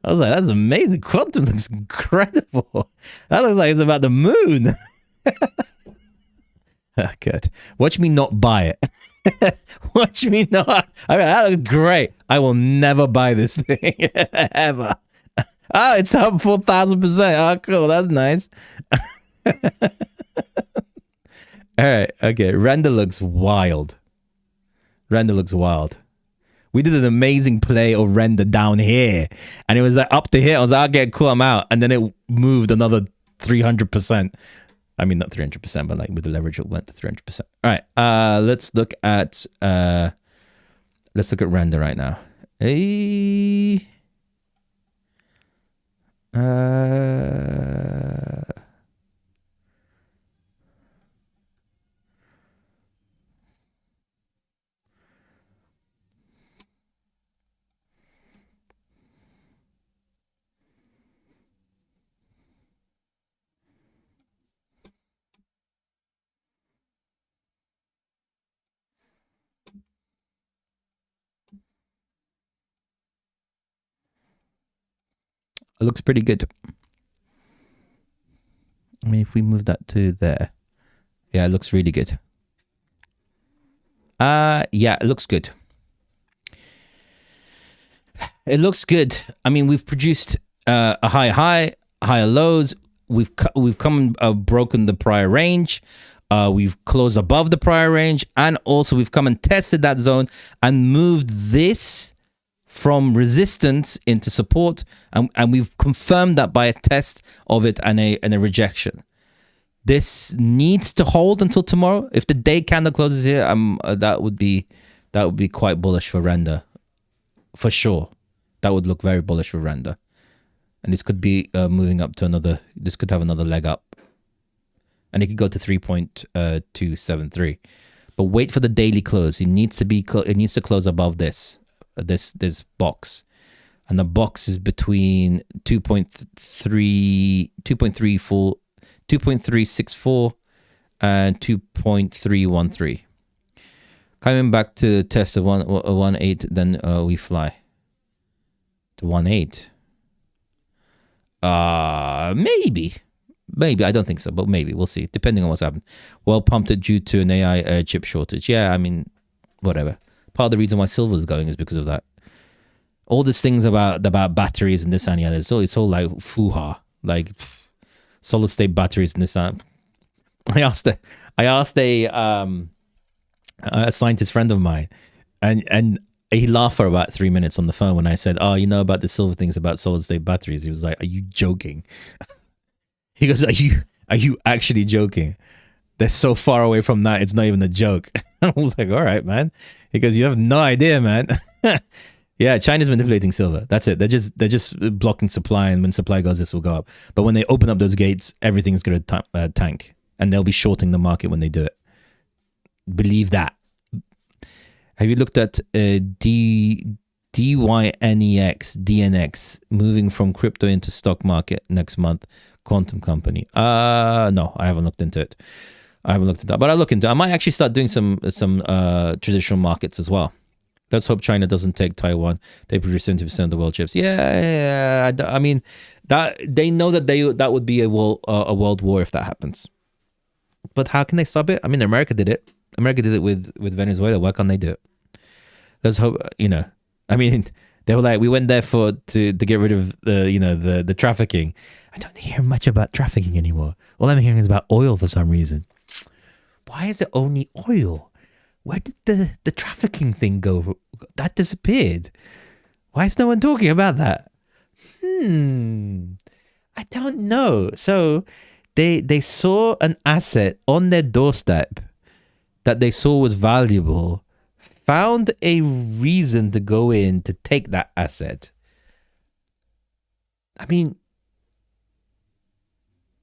I was like, that's amazing. Quantum looks incredible. That looks like it's about the moon. Good. Watch me not buy it. Watch me not. I mean, that looks great. I will never buy this thing ever. Oh, it's up 4,000%. Oh, cool. That's nice. All right. Okay. Render looks wild. Render looks wild. We did an amazing play of render down here, and it was like up to here. I was like, I'll get cool, I'm out, and then it moved another 300%. I mean, not 300%, but like with the leverage, it went to 300%. All right, let's look at render right now. It looks pretty good. I mean, if we move that to there, yeah, it looks really good. Yeah, it looks good. It looks good. I mean, we've produced a higher lows. We've come broken the prior range. We've closed above the prior range, and also we've come and tested that zone and moved this from resistance into support, and we've confirmed that by a test of it and a rejection. This needs to hold until tomorrow. If the day candle closes here, that would be quite bullish for render, for sure. That would look very bullish for render, and this could be moving up to another. This could have another leg up, and it could go to 3.273. But wait for the daily close. It needs to close above this box, and the box is between 2.364 and 2.313. Coming back to test of 1.8, then we fly to 1.8. Maybe I don't think so, but maybe we'll see, depending on what's happened. Well pumped due to an AI chip shortage. Yeah, I mean, whatever. Part of the reason why silver is going is because of that. All these things about batteries and this and the other, it's all like foo-ha, like solid state batteries and this and I asked a scientist friend of mine, and he laughed for about 3 minutes on the phone when I said, "Oh, you know about the silver things about solid state batteries?" He was like, "Are you joking?" He goes, "Are you actually joking? They're so far away from that, it's not even a joke." I was like, "All right, man." He goes, "You have no idea, man." Yeah, China's manipulating silver. That's it. They're just blocking supply, and when supply goes, this will go up. But when they open up those gates, everything's going to tank, and they'll be shorting the market when they do it. Believe that. Have you looked at DNX moving from crypto into stock market next month? Quantum company. No, I haven't looked into it. But I'll look into it. I might actually start doing some traditional markets as well. Let's hope China doesn't take Taiwan. They produce 70% of the world chips. Yeah. I mean, that they know that would be a world war if that happens. But how can they stop it? I mean, America did it. America did it with Venezuela. Why can't they do it? Let's hope. I mean, they were like, we went there to get rid of the trafficking. I don't hear much about trafficking anymore. All I'm hearing is about oil for some reason. Why is it only oil? Where did the trafficking thing go? That disappeared. Why is no one talking about that? I don't know. So they saw an asset on their doorstep that they saw was valuable, found a reason to go in to take that asset. I mean,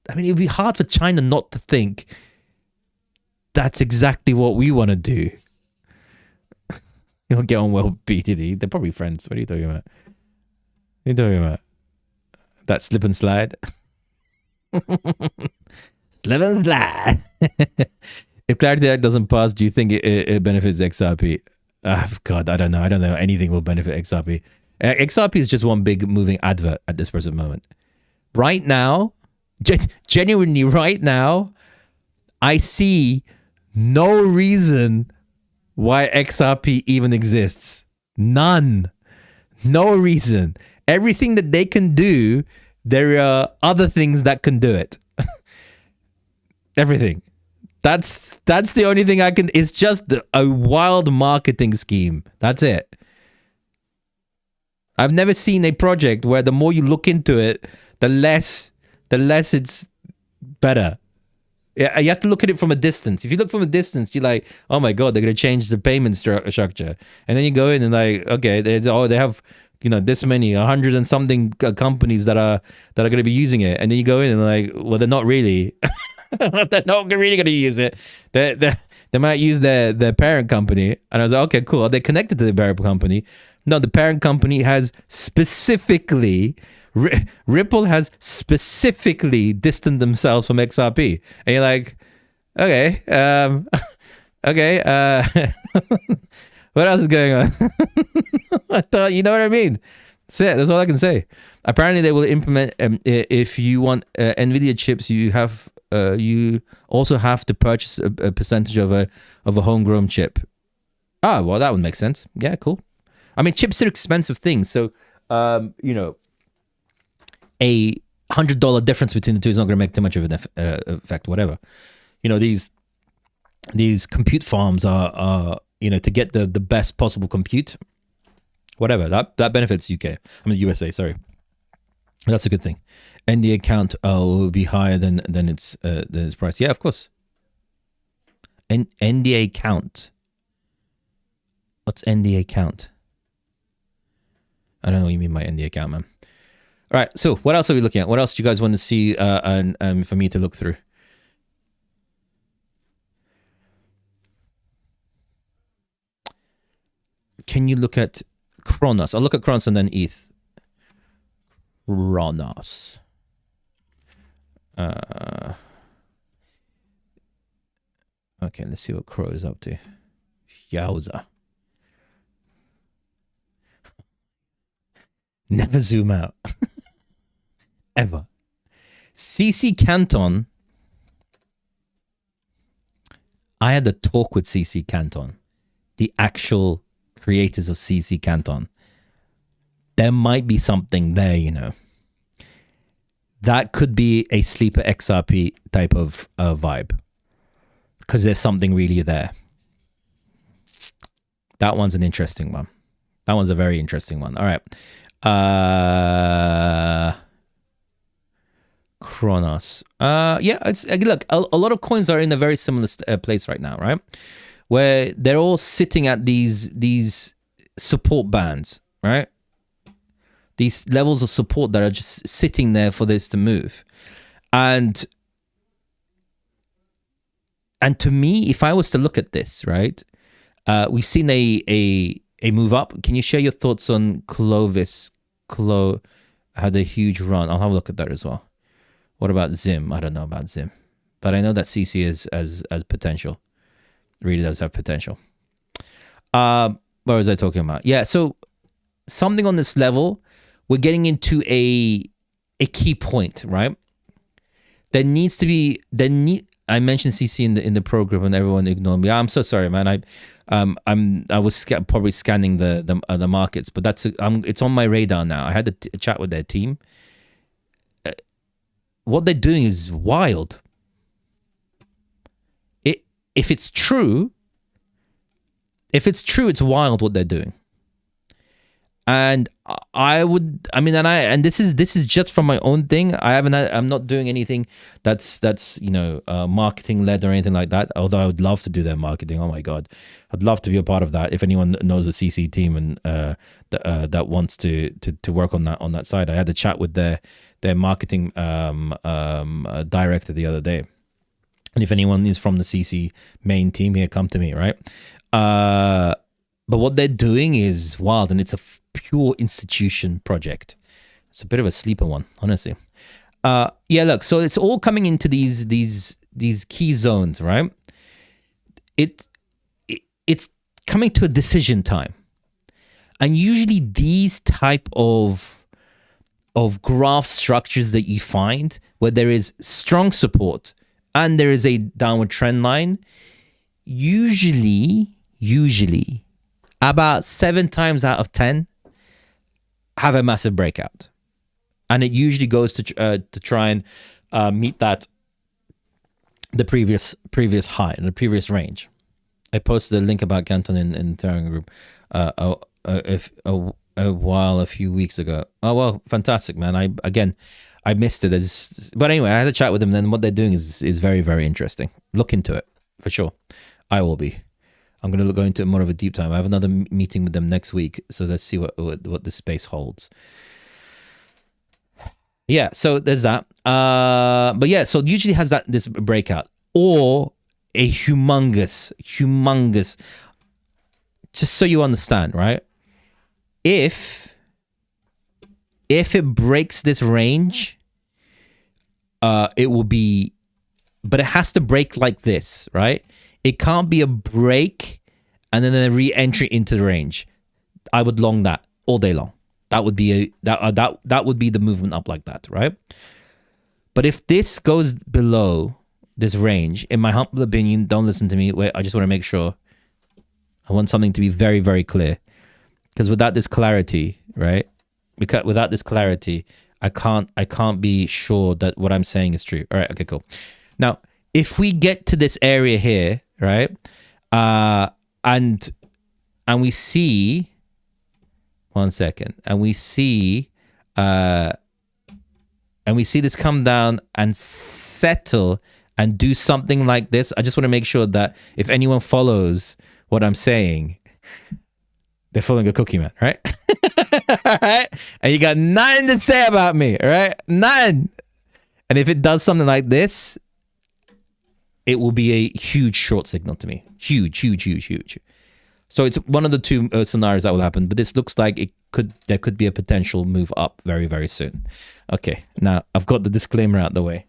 it would be hard for China not to think that's exactly what we want to do. You don't get on well with BTD. They're probably friends. What are you talking about? That slip and slide? Slip and slide. If Clarity Act doesn't pass, do you think it benefits XRP? God, I don't know. I don't know anything will benefit XRP. XRP is just one big moving advert at this present moment. Right now, genuinely right now, I see no reason why XRP even exists. None. No reason. Everything that they can do, there are other things that can do it. Everything. That's the only thing I can. It's just a wild marketing scheme. That's it. I've never seen a project where the more you look into it, the less it's better. Yeah, you have to look at it from a distance. If you look from a distance, you're like, oh my god, they're gonna change the payment structure, and then you go in and like, okay, they have this many 100 and something companies that are gonna be using it, and then you go in and like, well, they're not really, they're not really gonna use it. They might use their parent company, and I was like, okay, cool. Are they connected to the parent company? No, the parent company has specifically. Ripple has specifically distanced themselves from XRP, and you're like, okay, okay, what else is going on? I thought, you know what I mean? That's it. That's all I can say. Apparently, they will implement. If you want NVIDIA chips, you also have to purchase a percentage of a homegrown chip. Ah, well, that would make sense. Yeah, cool. I mean, chips are expensive things, so a $100 difference between the two is not going to make too much of an effect. Whatever, these compute farms are to get the best possible compute. Whatever that benefits UK. I mean USA. Sorry, that's a good thing. NDA account will be higher than its price. Yeah, of course. NDA count. What's NDA count? I don't know what you mean by NDA count, man. All right, so what else are we looking at? What else do you guys want to see and for me to look through? Can you look at Kronos? I'll look at Kronos and then ETH. Kronos. Okay, let's see what Crow is up to. Yowza. Never zoom out. Ever. CC Canton. I had a talk with CC Canton, the actual creators of CC Canton. There might be something there, That could be a sleeper XRP type of vibe, because there's something really there. That one's an interesting one. That one's a very interesting one. All right. Kronos. Yeah, it's look, a lot of coins are in a very similar place right now, right? Where they're all sitting at these support bands, right? These levels of support that are just sitting there for this to move. And to me, if I was to look at this, right, we've seen a move up. Can you share your thoughts on Clovis? Had a huge run. I'll have a look at that as well. What about Zim? I don't know about Zim, but I know that CC is as potential. Really does have potential. What was I talking about? Yeah, so something on this level, we're getting into a key point, right? There needs to be I mentioned CC in the program and everyone ignored me. I'm so sorry, man. I was probably scanning the markets, but it's on my radar now. I had a chat with their team. What they're doing is wild. If it's true, it's wild what they're doing. And this is just from my own thing. I'm not doing anything that's marketing led or anything like that. Although I would love to do their marketing. Oh my god, I'd love to be a part of that. If anyone knows the CC team and that wants to work on that side, I had a chat with their marketing director the other day. And if anyone is from the CC main team here, come to me, right? But what they're doing is wild, and it's a pure institution project. It's a bit of a sleeper one, honestly. Yeah, look, so it's all coming into these key zones, right? It's coming to a decision time, and usually these type of graph structures that you find where there is strong support and there is a downward trend line, usually about 7 times out of 10 have a massive breakout, and it usually goes to try and meet the previous high and the previous range. I posted a link about Canton in Telegram group. a while, a few weeks ago. Oh well, fantastic, man. I missed it. But anyway, I had a chat with them. Then what they're doing is very, very interesting. Look into it for sure. I will be. I'm going to go into more of a deep time. I have another meeting with them next week, so let's see what the space holds. Yeah, so there's that. But yeah, so it usually has this breakout or a humongous. Just so you understand, right? If it breaks this range, it will be, but it has to break like this, right? It can't be a break and then a re-entry into the range. I would long that all day long. That would be that would be the movement up like that, right? But if this goes below this range, in my humble opinion, don't listen to me. Wait, I just want to make sure. I want something to be very, very clear, because without this clarity, right? Because without this clarity, I can't be sure that what I'm saying is true. All right, okay, cool. Now, if we get to this area here, right, and we see, one second, and we see this come down and settle and do something like this. I just want to make sure that if anyone follows what I'm saying, they're following a cookie, man, right? All right? And you got nothing to say about me, all right? None. And if it does something like this, it will be a huge short signal to me. Huge. So it's one of the two scenarios that will happen, but this looks like there could be a potential move up very, very soon. Okay, now I've got the disclaimer out the way.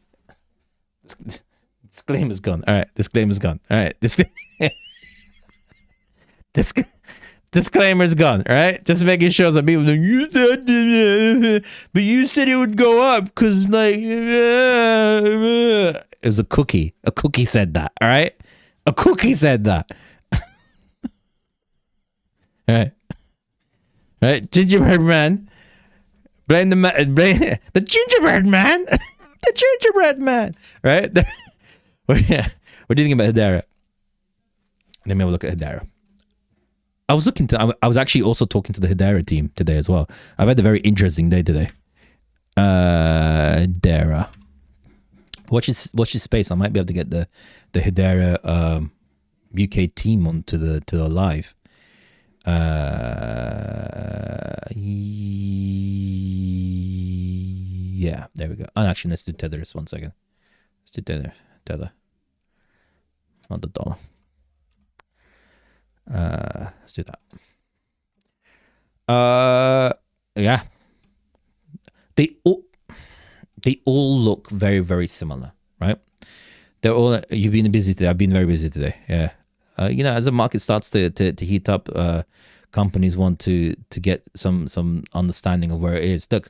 Disclaimer's gone. All right, disclaimer's gone. All right, disclaimer's gone. All right, just making sure that people but you said it would go up because like it was a cookie. A cookie said that. All right, a cookie said that. All right, gingerbread man. Blame the gingerbread man. The gingerbread man. Right? What do you think about Hedera? Let me have a look at Hedera. I was actually also talking to the Hedera team today as well. I've had a very interesting day today. Hedera. Watch his space. I might be able to get the Hedera UK team onto the live. Yeah, there we go. Oh, actually, let's do Tether just 1 second. Let's do Tether, not the dollar. Let's do that. Yeah, they all look very, very similar, right? They're all. You've been busy today. I've been very busy today. Yeah. As the market starts to heat up, companies want to get some understanding of where it is. Look,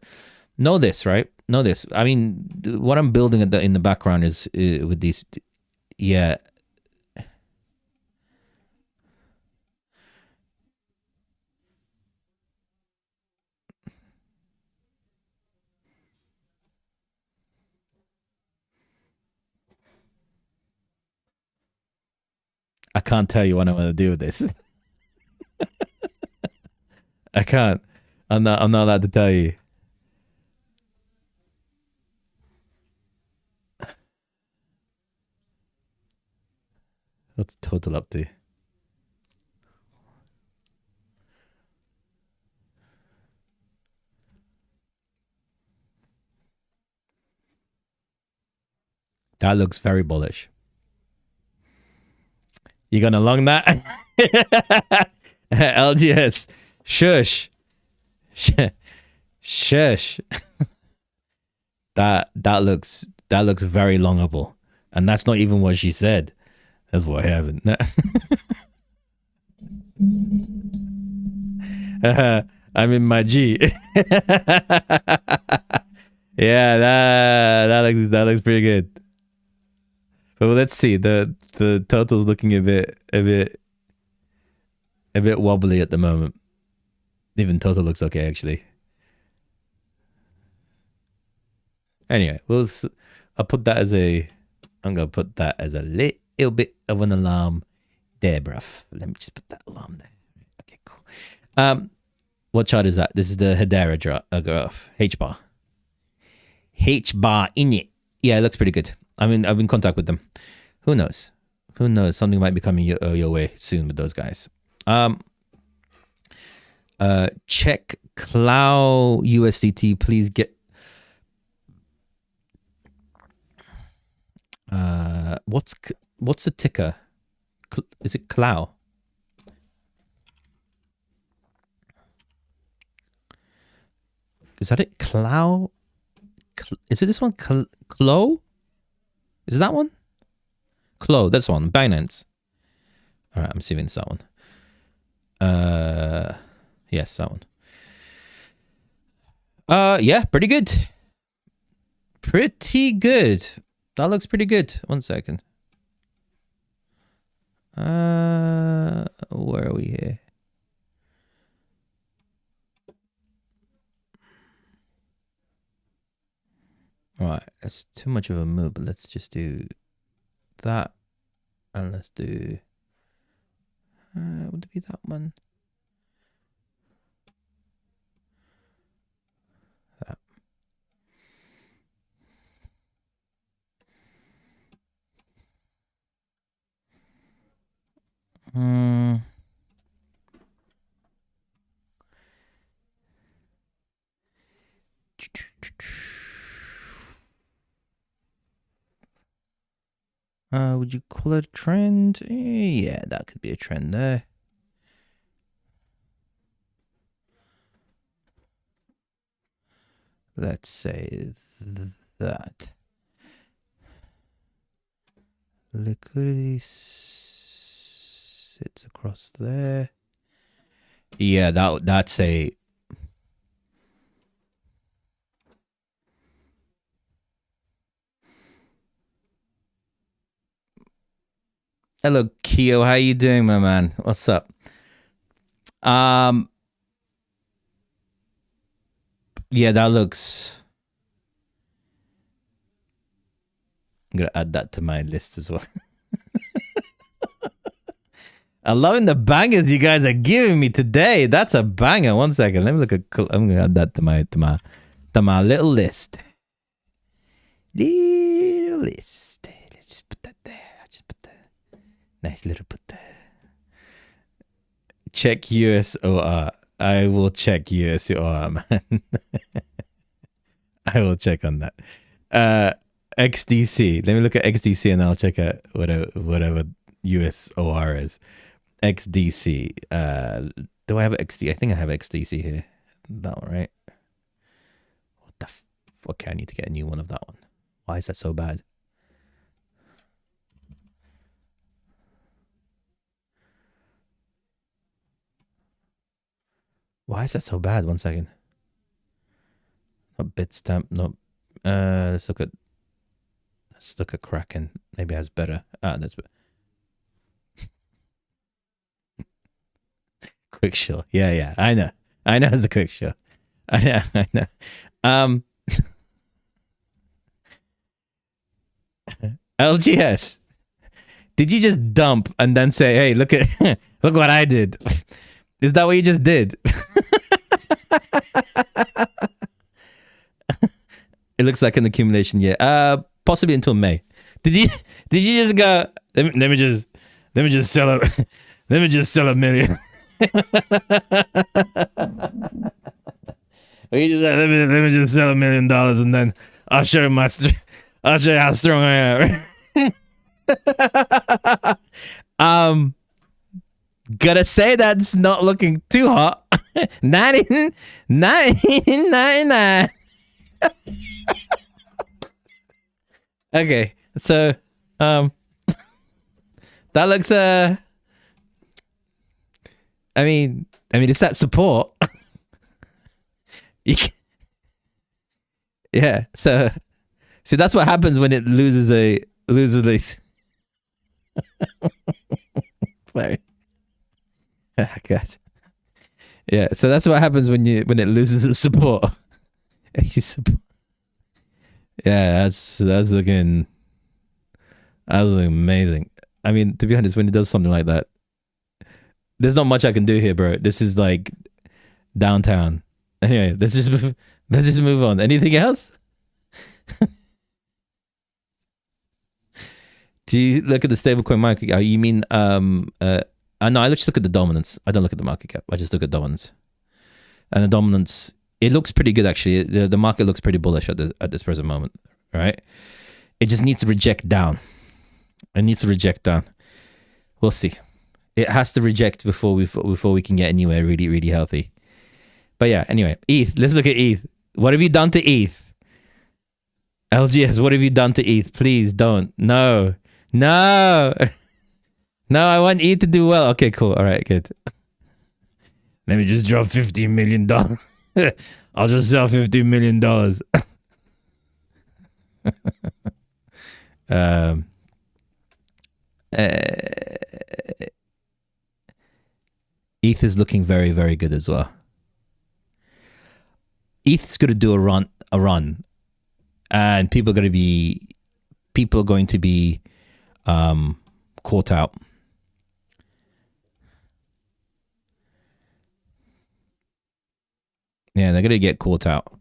know this, right? Know this. I mean, what I'm building in the background is with these. Yeah. I can't tell you what I want to do with this. I can't. I'm not allowed to tell you. What's total up to? That looks very bullish. You gonna long that? LGS. Shush. Shush. That looks very longable. And that's not even what she said. That's what happened. I'm in my G. Yeah, that looks pretty good. But let's see. The total's looking a bit wobbly at the moment. Even total looks okay actually. Anyway, I'm gonna put that as a little bit of an alarm there, bruv. Let me just put that alarm there. Okay, cool. What chart is that? This is the Hedera graph. H bar. H bar in it. Yeah, it looks pretty good. I'm in contact with them. Who knows? Who knows? Something might be coming your way soon with those guys. Check Clow USDT. Please get. What's the ticker? Is it Clow? Is that it? Clow? Is it this one? Clo? Is it that one? Clo, that's one. Binance. All right, I'm assuming it's that one. Yes, that one. Yeah, pretty good. Pretty good. That looks pretty good. 1 second. Where are we here? All right, it's too much of a move, but let's just do that, and let's do. Would it be that one? That. Would you call it a trend? Yeah, that could be a trend there. Let's say that. Liquidity sits across there. Yeah, that's a. Hello, Keo. How you doing, my man? What's up? Yeah, that looks. I'm gonna add that to my list as well. I'm loving the bangers you guys are giving me today. That's a banger. 1 second. Let me look at. I'm gonna add that to my little list. Little list. Let's just put that there. Just put that. Nice little put there. Check USOR. I will check USOR, man. I will check on that. XDC. Let me look at XDC and I'll check out whatever USOR is. XDC. Do I have XD? I think I have XDC here. That one, right? What the okay, I need to get a new one of that one. Why is that so bad? Why is that so bad? 1 second. Not Bitstamp. No. Let's look at Kraken. Maybe it has better. That's quick show. Yeah. I know it's a quick show. I know. LGS. Did you just dump and then say, "Hey, look what I did"? Is that what you just did? It looks like an accumulation year. Possibly until May. Did you just go? Let me just sell a let me just sell $1 million. Let me just sell $1 million and then I'll show you how strong I am. Gotta say that's not looking too hot. 1999. Okay, so that looks I mean it's that support. Yeah, so see that's what happens when it loses these. Sorry. God. Yeah, so that's what happens when it loses its support. Yeah, that's looking amazing. I mean, to be honest, when it does something like that, there's not much I can do here, bro. This is like downtown. Anyway, let's just move on. Anything else? Do you look at the stablecoin market cap? You mean no, I just look at the dominance. I don't look at the market cap. I just look at dominance. And the dominance, it looks pretty good actually. The market looks pretty bullish at this present moment, right? It just needs to reject down. It needs to reject down. We'll see. It has to reject before we can get anywhere really, really healthy. But yeah, anyway, ETH. Let's look at ETH. What have you done to ETH? LGS, what have you done to ETH? Please don't. No. No. No, I want ETH to do well. Okay, cool. All right, good. Let me just drop $15 million. I'll just sell $15 million. ETH is looking very, very good as well. ETH's going to do a run, and people are going to be caught out. Yeah, they're going to get caught out.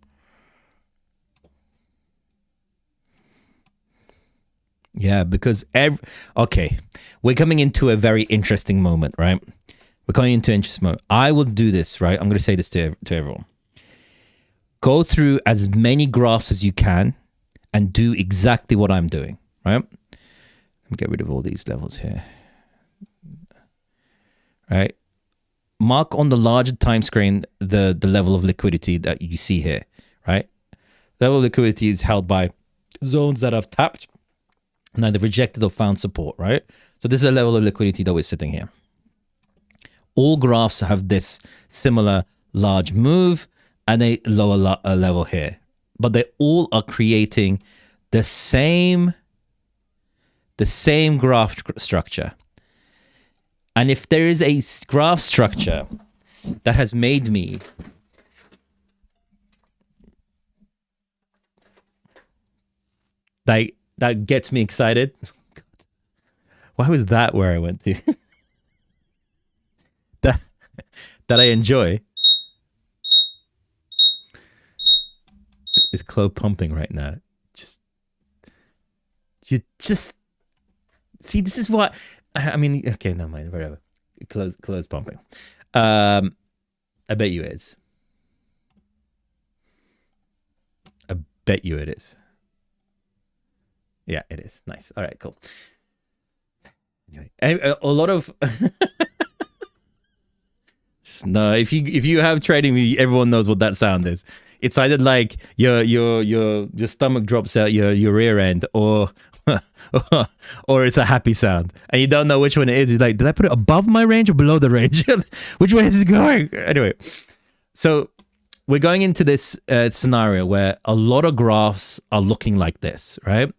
Yeah, because okay, we're coming into a very interesting moment, right? We're coming into an interesting moment. I will do this, right? I'm going to say this to everyone. Go through as many graphs as you can and do exactly what I'm doing, right? Let me get rid of all these levels here. Right? Mark on the larger time screen the level of liquidity that you see here, right? Level of liquidity is held by zones that have tapped and either rejected or found support, right? So this is a level of liquidity that we're sitting here. All graphs have this similar large move and a lower level here, but they all are creating the same graph structure. And if there is a graph structure that has made me that gets me excited. Why was that where I went to? that I enjoy is Clove pumping right now. You just see, this is what I mean. Okay, no mind, whatever. Close pumping. I bet you it is. I bet you it is. Yeah, it is. Nice. All right, cool. Anyway, a lot of no. If you have trading, everyone knows what that sound is. It's either like your stomach drops out your rear end, or it's a happy sound, and you don't know which one it is. You're like, did I put it above my range or below the range? Which way is it going? Anyway, so we're going into this scenario where a lot of graphs are looking like this, right?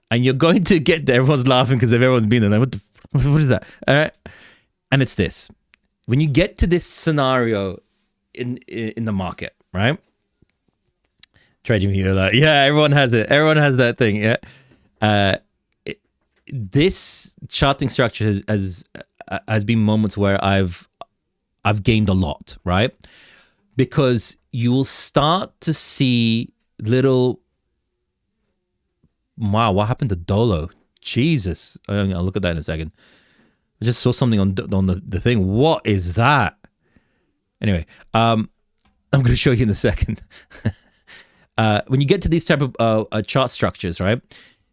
And you're going to get there. Everyone's laughing because everyone's been there. Like, what is that? All right, and it's this. When you get to this scenario in the market, right? Trading view, like, yeah, everyone has it. Everyone has that thing. Yeah. This charting structure has been moments where I've gained a lot, right? Because you will start to see little. Wow, what happened to Dolo? Jesus, I'll look at that in a second. I just saw something on the thing. What is that? Anyway, I'm going to show you in a second. When you get to these type of chart structures, right,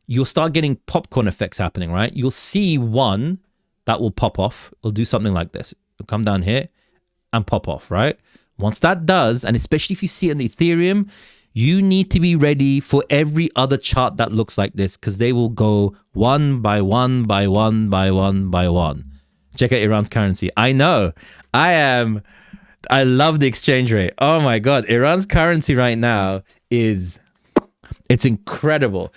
you'll start getting popcorn effects happening, right? You'll see one that will pop off. It'll do something like this. It'll come down here and pop off, right? Once that does, and especially if you see it in the Ethereum, you need to be ready for every other chart that looks like this, because they will go one by one by one by one by one. Check out Iran's currency. I know. I love the exchange rate. Oh my God. Iran's currency right now it's incredible.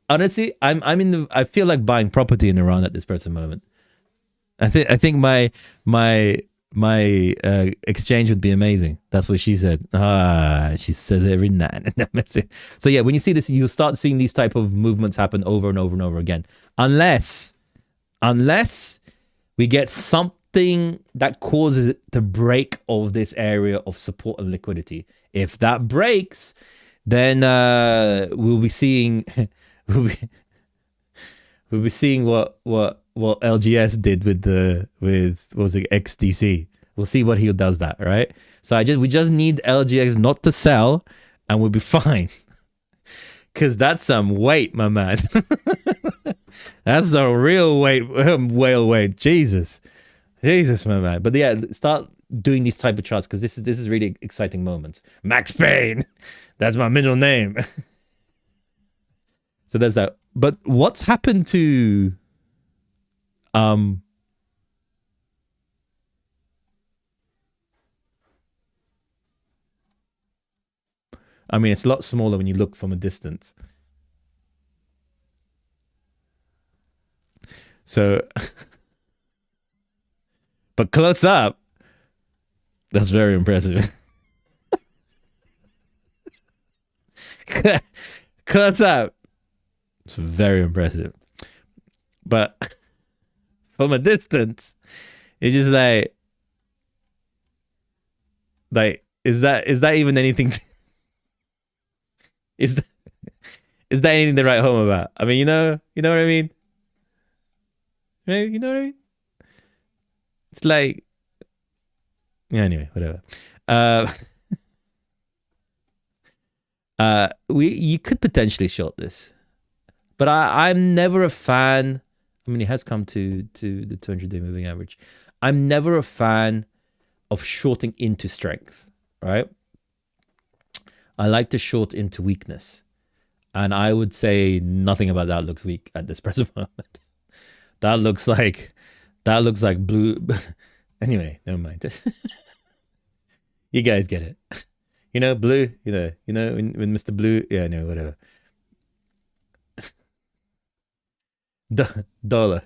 Honestly, I feel like buying property in Iran at this present moment. I think my exchange would be amazing. That's what she said. She says it every night. So yeah, when you see this, you'll start seeing these type of movements happen over and over and over again. Unless we get something something that causes it to break of this area of support and liquidity. If that breaks, then we'll be seeing we'll be seeing what LGS did with what was it, XDC. We'll see what he does that, right? So we just need LGX not to sell, and we'll be fine. Cause that's some weight, my man. That's a real weight, whale weight. Jesus, my man. But yeah, start doing these type of charts because this is really exciting moments. Max Payne, that's my middle name. So there's that. But what's happened to I mean, it's a lot smaller when you look from a distance. So, but close up, that's very impressive. Close up, it's very impressive. But from a distance, it's just like, is that even anything? Is that anything to write home about? I mean, you know what I mean? Right? You know what I mean? It's like, yeah. Anyway, whatever. You could potentially short this, but I'm never a fan. I mean, it has come to the 200-day moving average. I'm never a fan of shorting into strength, right? I like to short into weakness. And I would say nothing about that looks weak at this present moment. That looks like blue. Anyway, never mind. You guys get it. You know, blue, you know, when Mr. Blue, yeah, no, whatever. Dollar.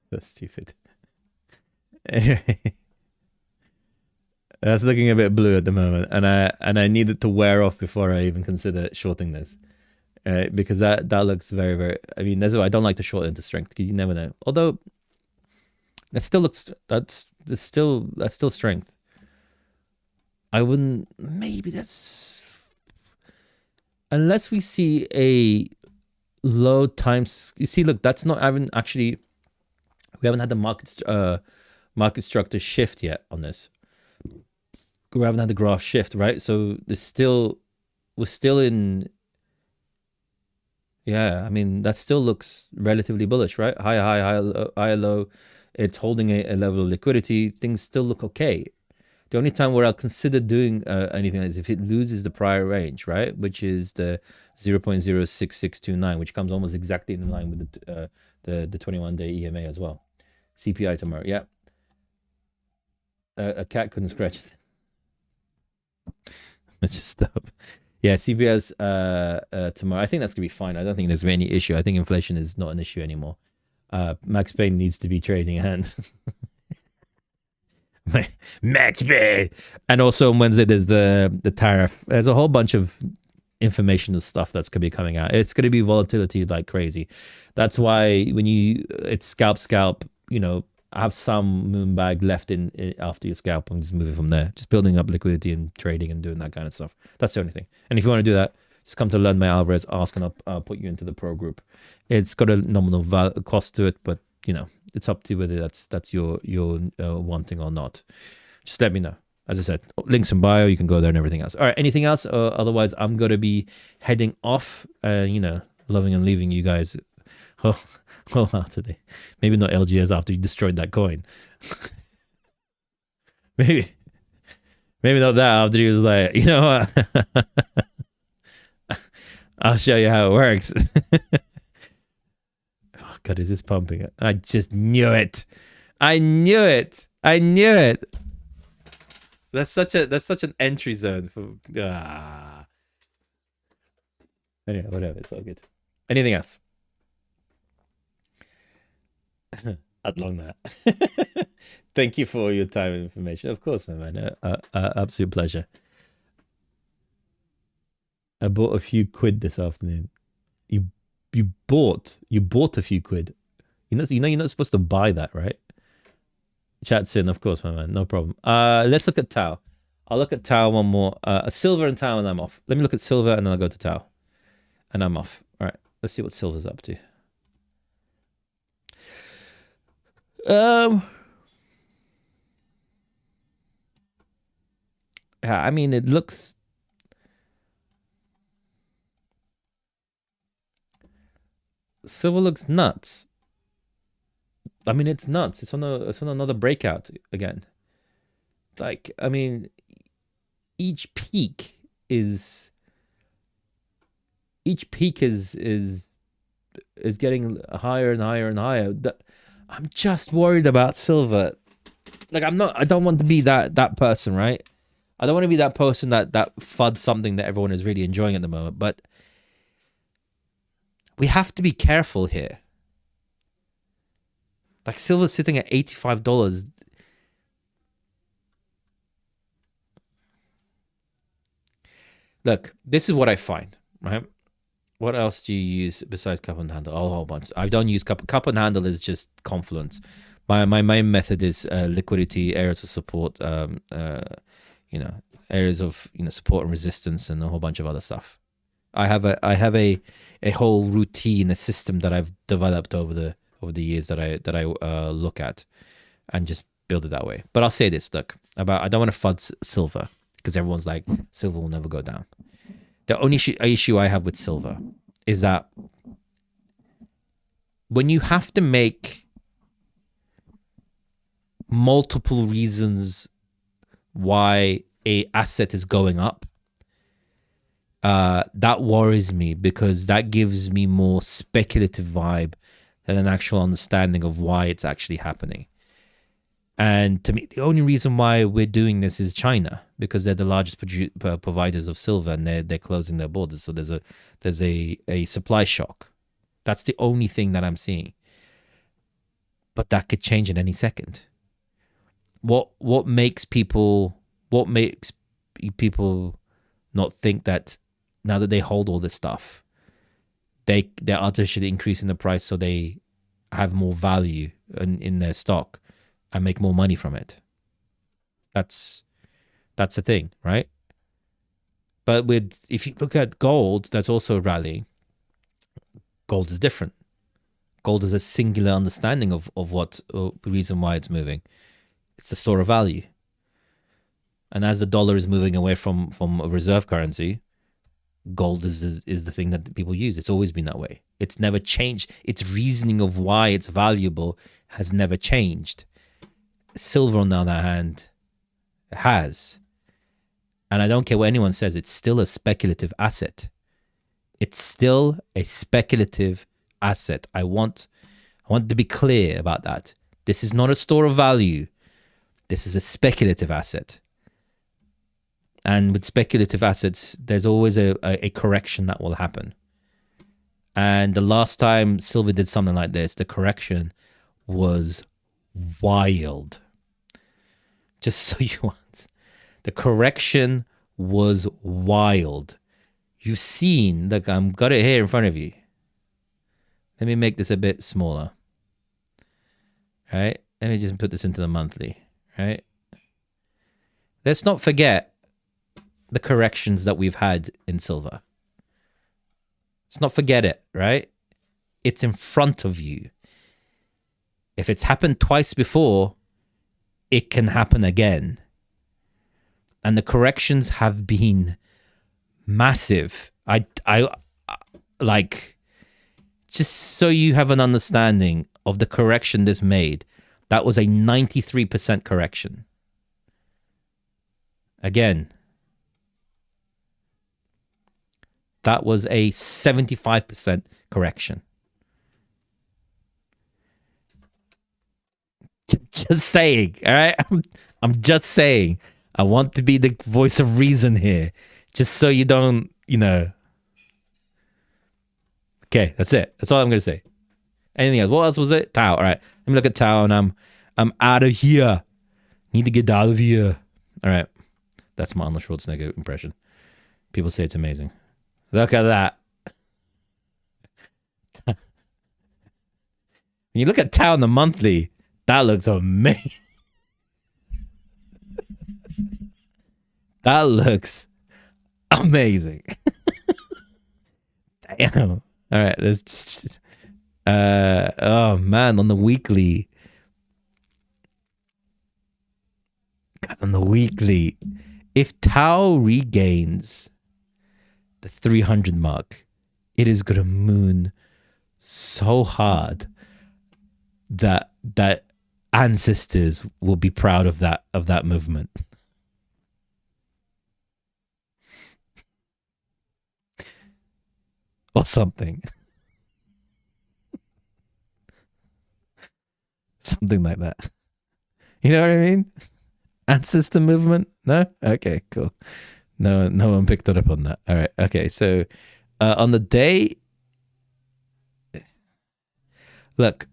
That's stupid. Anyway. That's looking a bit blue at the moment, and I need it to wear off before I even consider shorting this, because that looks very, very. I mean, that's why I don't like to short into strength because you never know. Although that still looks that's still strength. I wouldn't. Maybe that's unless we see a low times. You see, look, that's not. I haven't actually. We haven't had the market structure shift yet on this. We haven't had the graph shift, right? So we're still in. Yeah, I mean that still looks relatively bullish, right? High, low. It's holding a level of liquidity. Things still look okay. The only time where I'll consider doing anything is if it loses the prior range, right? Which is the 0.06629, which comes almost exactly in line with the 21-day EMA as well. CPI tomorrow, yeah. A cat couldn't scratch it. Let's just stop. Yeah, CPI's tomorrow. I think that's gonna be fine. I don't think there's any issue. I think inflation is not an issue anymore. Max Payne needs to be trading hands. Max Payne. And also on Wednesday there's the tariff. There's a whole bunch of informational stuff that's gonna be coming out. It's gonna be volatility like crazy. That's why when it's scalp, you know, have some moon bag left in after your scalp and just moving from there. Just building up liquidity and trading and doing that kind of stuff. That's the only thing. And if you want to do that, just come to Learn by Alvarez, ask, and I'll put you into the pro group. It's got a nominal cost to it, but you know, it's up to you whether that's your wanting or not. Just let me know. As I said, links in bio, you can go there and everything else. All right, anything else? Otherwise, I'm going to be heading off, you know, loving and leaving you guys wholeheartedly. Maybe not LGS after you destroyed that coin. maybe not that after he was like, you know what? I'll show you how it works. Oh God, is this pumping? I just knew it. I knew it. That's such an entry zone for Anyway, whatever, it's all good. Anything else? I'd long that. Thank you for your time and information. Of course, my man. Absolute pleasure. I bought a few quid this afternoon. You bought a few quid. You're not supposed to buy that, right? Chat's in, of course, my man. No problem. Let's look at Tau. I'll look at Tau one more. Silver and Tau, and I'm off. Let me look at Silver, and then I'll go to Tau. And I'm off. All right. Let's see what Silver's up to. Yeah, I mean, it looks... Silver looks nuts. I mean, it's nuts. It's on another breakout again. Like, I mean, each peak is getting higher and higher and higher. I'm just worried about Silver. Like, I don't want to be that person, right? I don't want to be that person that FUDs something that everyone is really enjoying at the moment, but we have to be careful here. Like, Silver's sitting at $85. Look, this is what I find, right? What else do you use besides cup and handle? Oh, a whole bunch. I don't use cup and handle is just Confluence. My main method is liquidity, areas of support, areas of support and resistance, and a whole bunch of other stuff. I have a whole routine, a system that I've developed over the years that I look at, and just build it that way. But I'll say this: look, I don't want to FUD Silver because everyone's like, Silver will never go down. The only issue I have with Silver is that when you have to make multiple reasons why a asset is going up, that worries me, because that gives me more speculative vibe than an actual understanding of why it's actually happening. And to me, the only reason why we're doing this is China, because they're the largest providers of silver, and they're closing their borders. So there's a supply shock. That's the only thing that I'm seeing. But that could change in any second. What makes people not think that now that they hold all this stuff, they're artificially increasing the price so they have more value in their stock and make more money from it? That's the thing, right? But if you look at gold, that's also rallying. Gold is different. Gold is a singular understanding of what the reason why it's moving. It's a store of value. And as the dollar is moving away from a reserve currency, gold is the thing that people use. It's always been that way. It's never changed. Its reasoning of why it's valuable has never changed. Silver, on the other hand, has. And I don't care what anyone says, it's still a speculative asset. It's still a speculative asset. I want to be clear about that. This is not a store of value. This is a speculative asset. And with speculative assets, there's always a correction that will happen. And the last time silver did something like this, the correction was wild. Just so you want. The correction was wild. You've seen, look, I've got it here in front of you. Let me make this a bit smaller. Right? Let me just put this into the monthly. Right? Let's not forget the corrections that we've had in silver. Let's not forget it, right? It's in front of you. If it's happened twice before, it can happen again. And the corrections have been massive. I like, just so you have an understanding of the correction this made, that was a 93% correction. Again, that was a 75% correction. Just saying, all right? I'm just saying. I want to be the voice of reason here. Just so you don't, Okay, that's it. That's all I'm going to say. Anything else? What else was it? Tau. All right. Let me look at Tau, and I'm out of here. Need to get out of here. All right. That's my Arnold Schwarzenegger impression. People say it's amazing. Look at that. When you look at Tau on the monthly, that looks amazing. That looks amazing. Damn. All right, let's just oh man, on the weekly. God, on the weekly. If Tau regains the 300 mark, it is gonna moon so hard that ancestors will be proud of that movement. Or something. Something like that. You know what I mean? Ancestor movement? No? Okay, cool. No one picked it up on that. All right. Okay, so on the day, look,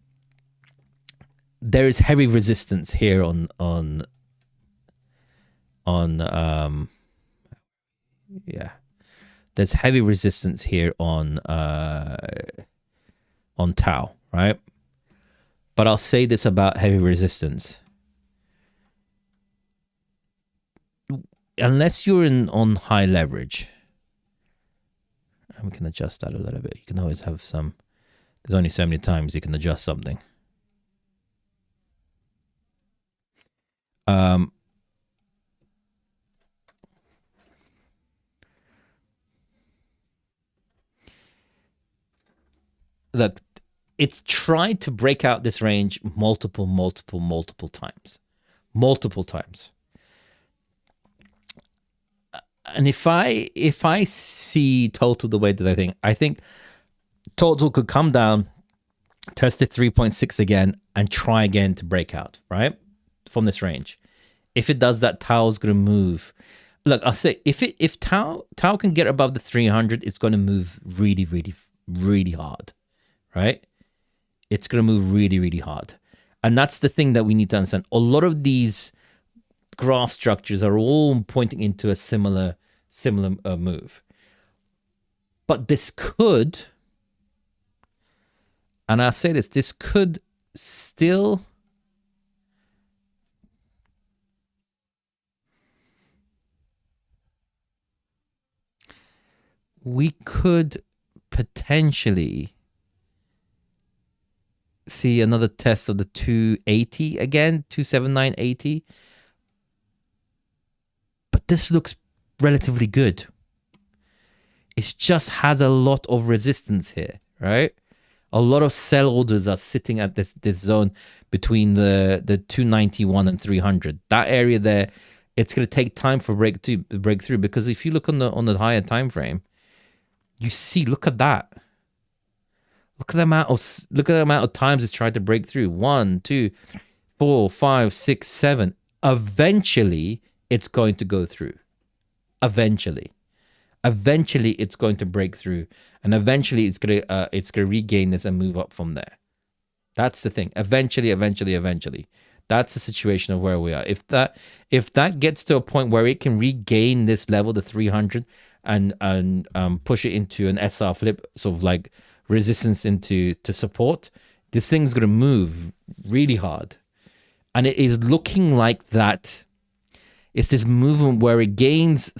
there is heavy resistance here on yeah. There's heavy resistance here on Tau, right? But I'll say this about heavy resistance. Unless you're on high leverage, and we can adjust that a little bit. You can always have some, there's only so many times you can adjust something. Look, it's tried to break out this range multiple times. Multiple times. And if I see total the way that I think total could come down, test it 3.6 again, and try again to break out, right? From this range. If it does that, Tau's going to move. Look, I'll say, if Tau can get above the 300, it's going to move really hard, right? It's going to move really hard. And that's the thing that we need to understand. A lot of these graph structures are all pointing into a similar move. But this could, and I'll say this could still we could potentially see another test of the 280 again, 279.80. But this looks relatively good. It just has a lot of resistance here, right? A lot of sell orders are sitting at this zone between the 291 and 300. That area there, it's going to take time for breakthrough, because if you look on the higher time frame, you see, look at that. Look at the amount of times it's tried to break through. 1, 2, 4, 5, 6, 7. Eventually, it's going to go through. Eventually, it's going to break through, and eventually, it's gonna regain this and move up from there. That's the thing. Eventually. That's the situation of where we are. If that gets to a point where it can regain this level, the 300, and push it into an SR flip, sort of like resistance to support, this thing's going to move really hard. And it is looking like that. It's this movement where it gains,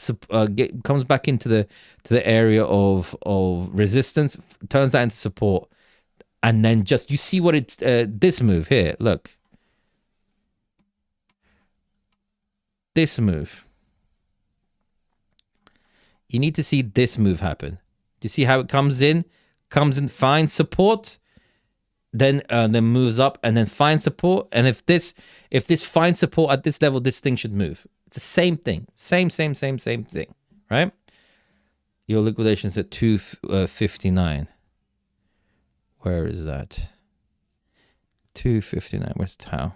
comes back into the area of resistance, turns that into support, and then just, you see what it's, this move here, look. This move. You need to see this move happen. Do you see how it comes in, finds support, then moves up, and then finds support. And if this finds support at this level, this thing should move. It's the same thing. Same thing, right? Your liquidation's at 259. Where is that? 259. Where's Tau?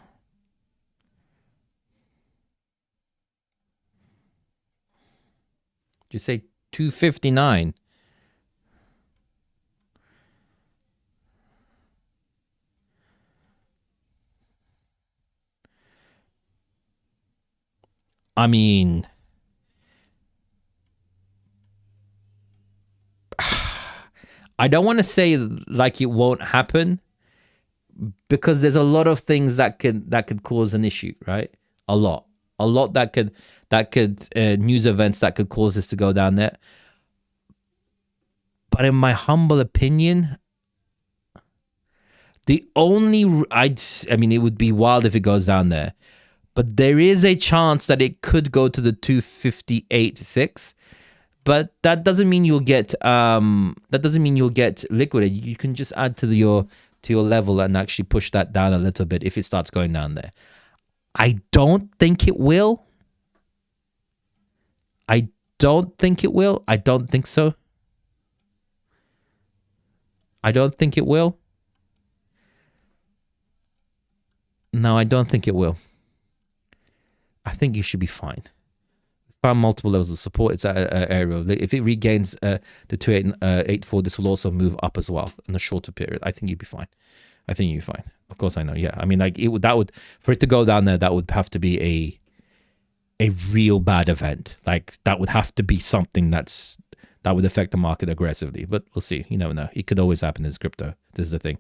Did you say 259? I mean, I don't want to say like it won't happen, because there's a lot of things that could cause an issue, right? A lot that could news events that could cause this to go down there. But in my humble opinion, the only I mean, it would be wild if it goes down there, but there is a chance that it could go to the 258.6. But that doesn't mean you'll get liquidated. You can just add to your level and actually push that down a little bit if it starts going down there. I don't think it will. I don't think it will. I don't think so. I don't think it will. No, I don't think it will. I think you should be fine. Found multiple levels of support. It's at an area. If it regains the 2884, this will also move up as well in a shorter period. I think you'd be fine. I think you'd be fine. Of course, I know. Yeah, I mean, like for it to go down there, that would have to be a real bad event. Like that would have to be something that would affect the market aggressively. But we'll see. You never know. It could always happen in crypto. This is the thing.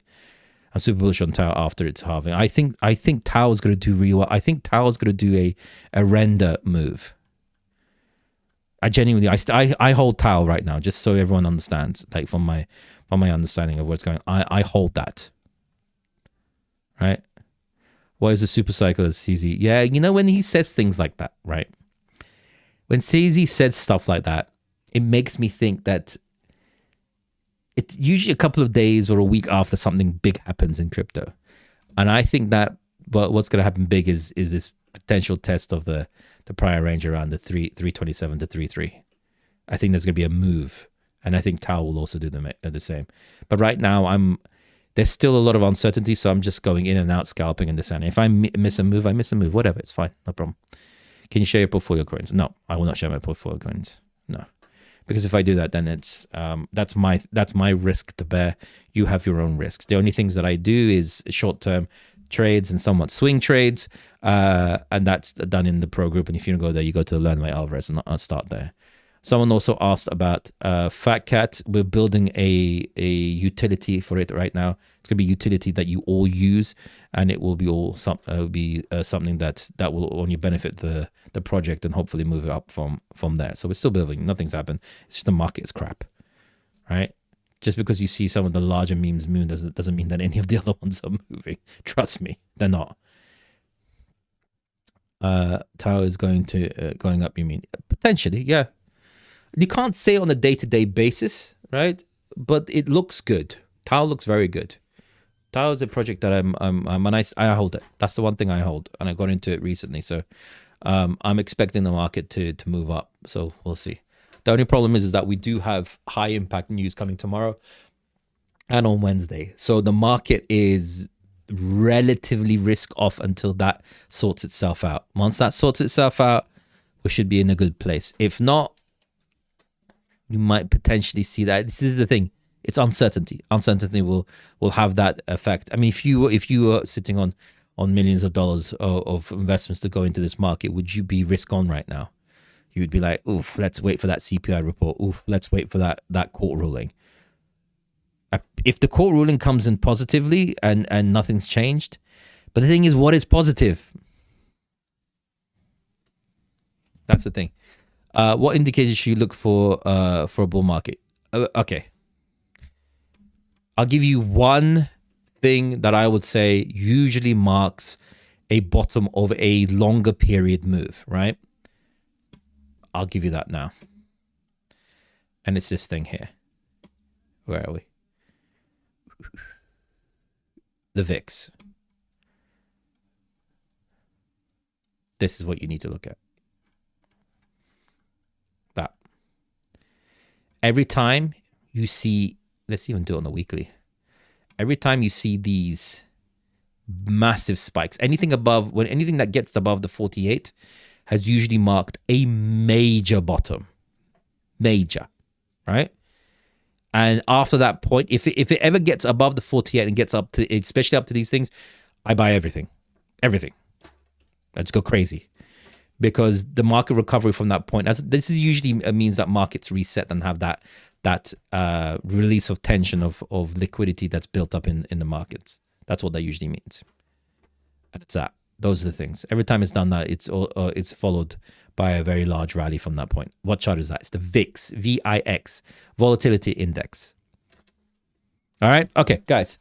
I'm super bullish on Tau after its halving. I think Tau is going to do real well. I think Tau is going to do a render move. I genuinely, I hold Tau right now, just so everyone understands. Like from my understanding of what's going on, I hold that. Right? What is the super cycle of CZ? Yeah, you know when he says things like that, right? When CZ says stuff like that, it makes me think that it's usually a couple of days or a week after something big happens in crypto. And I think that what's going to happen big is this potential test of the prior range around the 327 to 33. I think there's going to be a move. And I think Tau will also do the same. But right now, there's still a lot of uncertainty, so I'm just going in and out, scalping and this and if I miss a move, I miss a move. Whatever, it's fine. No problem. Can you share your portfolio coins? No, I will not share my portfolio coins. No. Because if I do that, then it's that's my risk to bear. You have your own risks. The only things that I do is short-term trades and somewhat swing trades, and that's done in the pro group. And if you don't go there, you go to Learn by Alvarez, and I'll start there. Someone also asked about FatCat. We're building a utility for it right now. It's going to be a utility that you all use, and it will be something that will only benefit the project and hopefully move it up from there. So we're still building. Nothing's happened. It's just the market is crap, right? Just because you see some of the larger memes moon doesn't mean that any of the other ones are moving. Trust me, they're not. Tau is going up. You mean potentially? Yeah. You can't say on a day-to-day basis, right? But it looks good. Tau looks very good. Tau is a project that I hold it. That's the one thing I hold, and I got into it recently. So I'm expecting the market to move up. So we'll see. The only problem is that we do have high impact news coming tomorrow and on Wednesday. So the market is relatively risk off until that sorts itself out. Once that sorts itself out, we should be in a good place. If not, you might potentially see that. This is the thing. It's uncertainty. Uncertainty will have that effect. I mean, if you are sitting on millions of dollars of investments to go into this market, would you be risk on right now? You would be like, oof, let's wait for that CPI report. Oof, let's wait for that court ruling. If the court ruling comes in positively and nothing's changed, but the thing is, what is positive? That's the thing. What indicators should you look for a bull market? Okay. I'll give you one thing that I would say usually marks a bottom of a longer period move, right? I'll give you that now. And it's this thing here. Where are we? The VIX. This is what you need to look at. That. Every time you see, let's even do it on the weekly. Every time you see these massive spikes, anything that gets above the 48 has usually marked a major bottom. Major, right? And after that point, if it ever gets above the 48 and gets up to, especially up to these things, I buy everything. Everything. Let's go crazy. Because the market recovery from that point, this is usually means that markets reset and have that release of tension of liquidity that's built up in the markets. That's what that usually means. And it's that. Those are the things. Every time it's done that, it's followed by a very large rally from that point. What chart is that? It's the VIX, VIX, Volatility Index. All right. Okay, guys.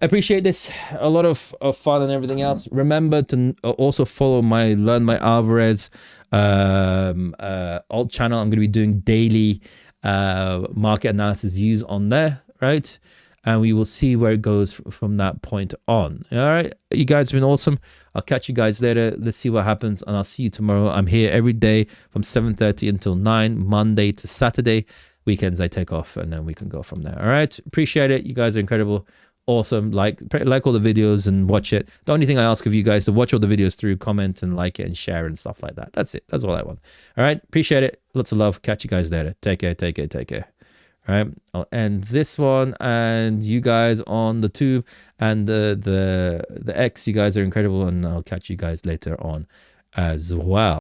Appreciate this. A lot of fun and everything else. Remember to also follow my Learn by Alvarez alt channel. I'm going to be doing daily market analysis views on there, right? And we will see where it goes from that point on. All right, you guys have been awesome. I'll catch you guys later. Let's see what happens, and I'll see you tomorrow. I'm here every day from 7:30 until 9, Monday to Saturday. Weekends I take off, and then we can go from there. All right, appreciate it. You guys are incredible, awesome. Like all the videos and watch it. The only thing I ask of you guys to watch all the videos through, comment and like it and share and stuff like that. That's it. That's all I want. All right, appreciate it. Lots of love. Catch you guys later. Take care. Take care. Take care. All right, I'll end this one, and you guys on the tube and the X, you guys are incredible, and I'll catch you guys later on as well.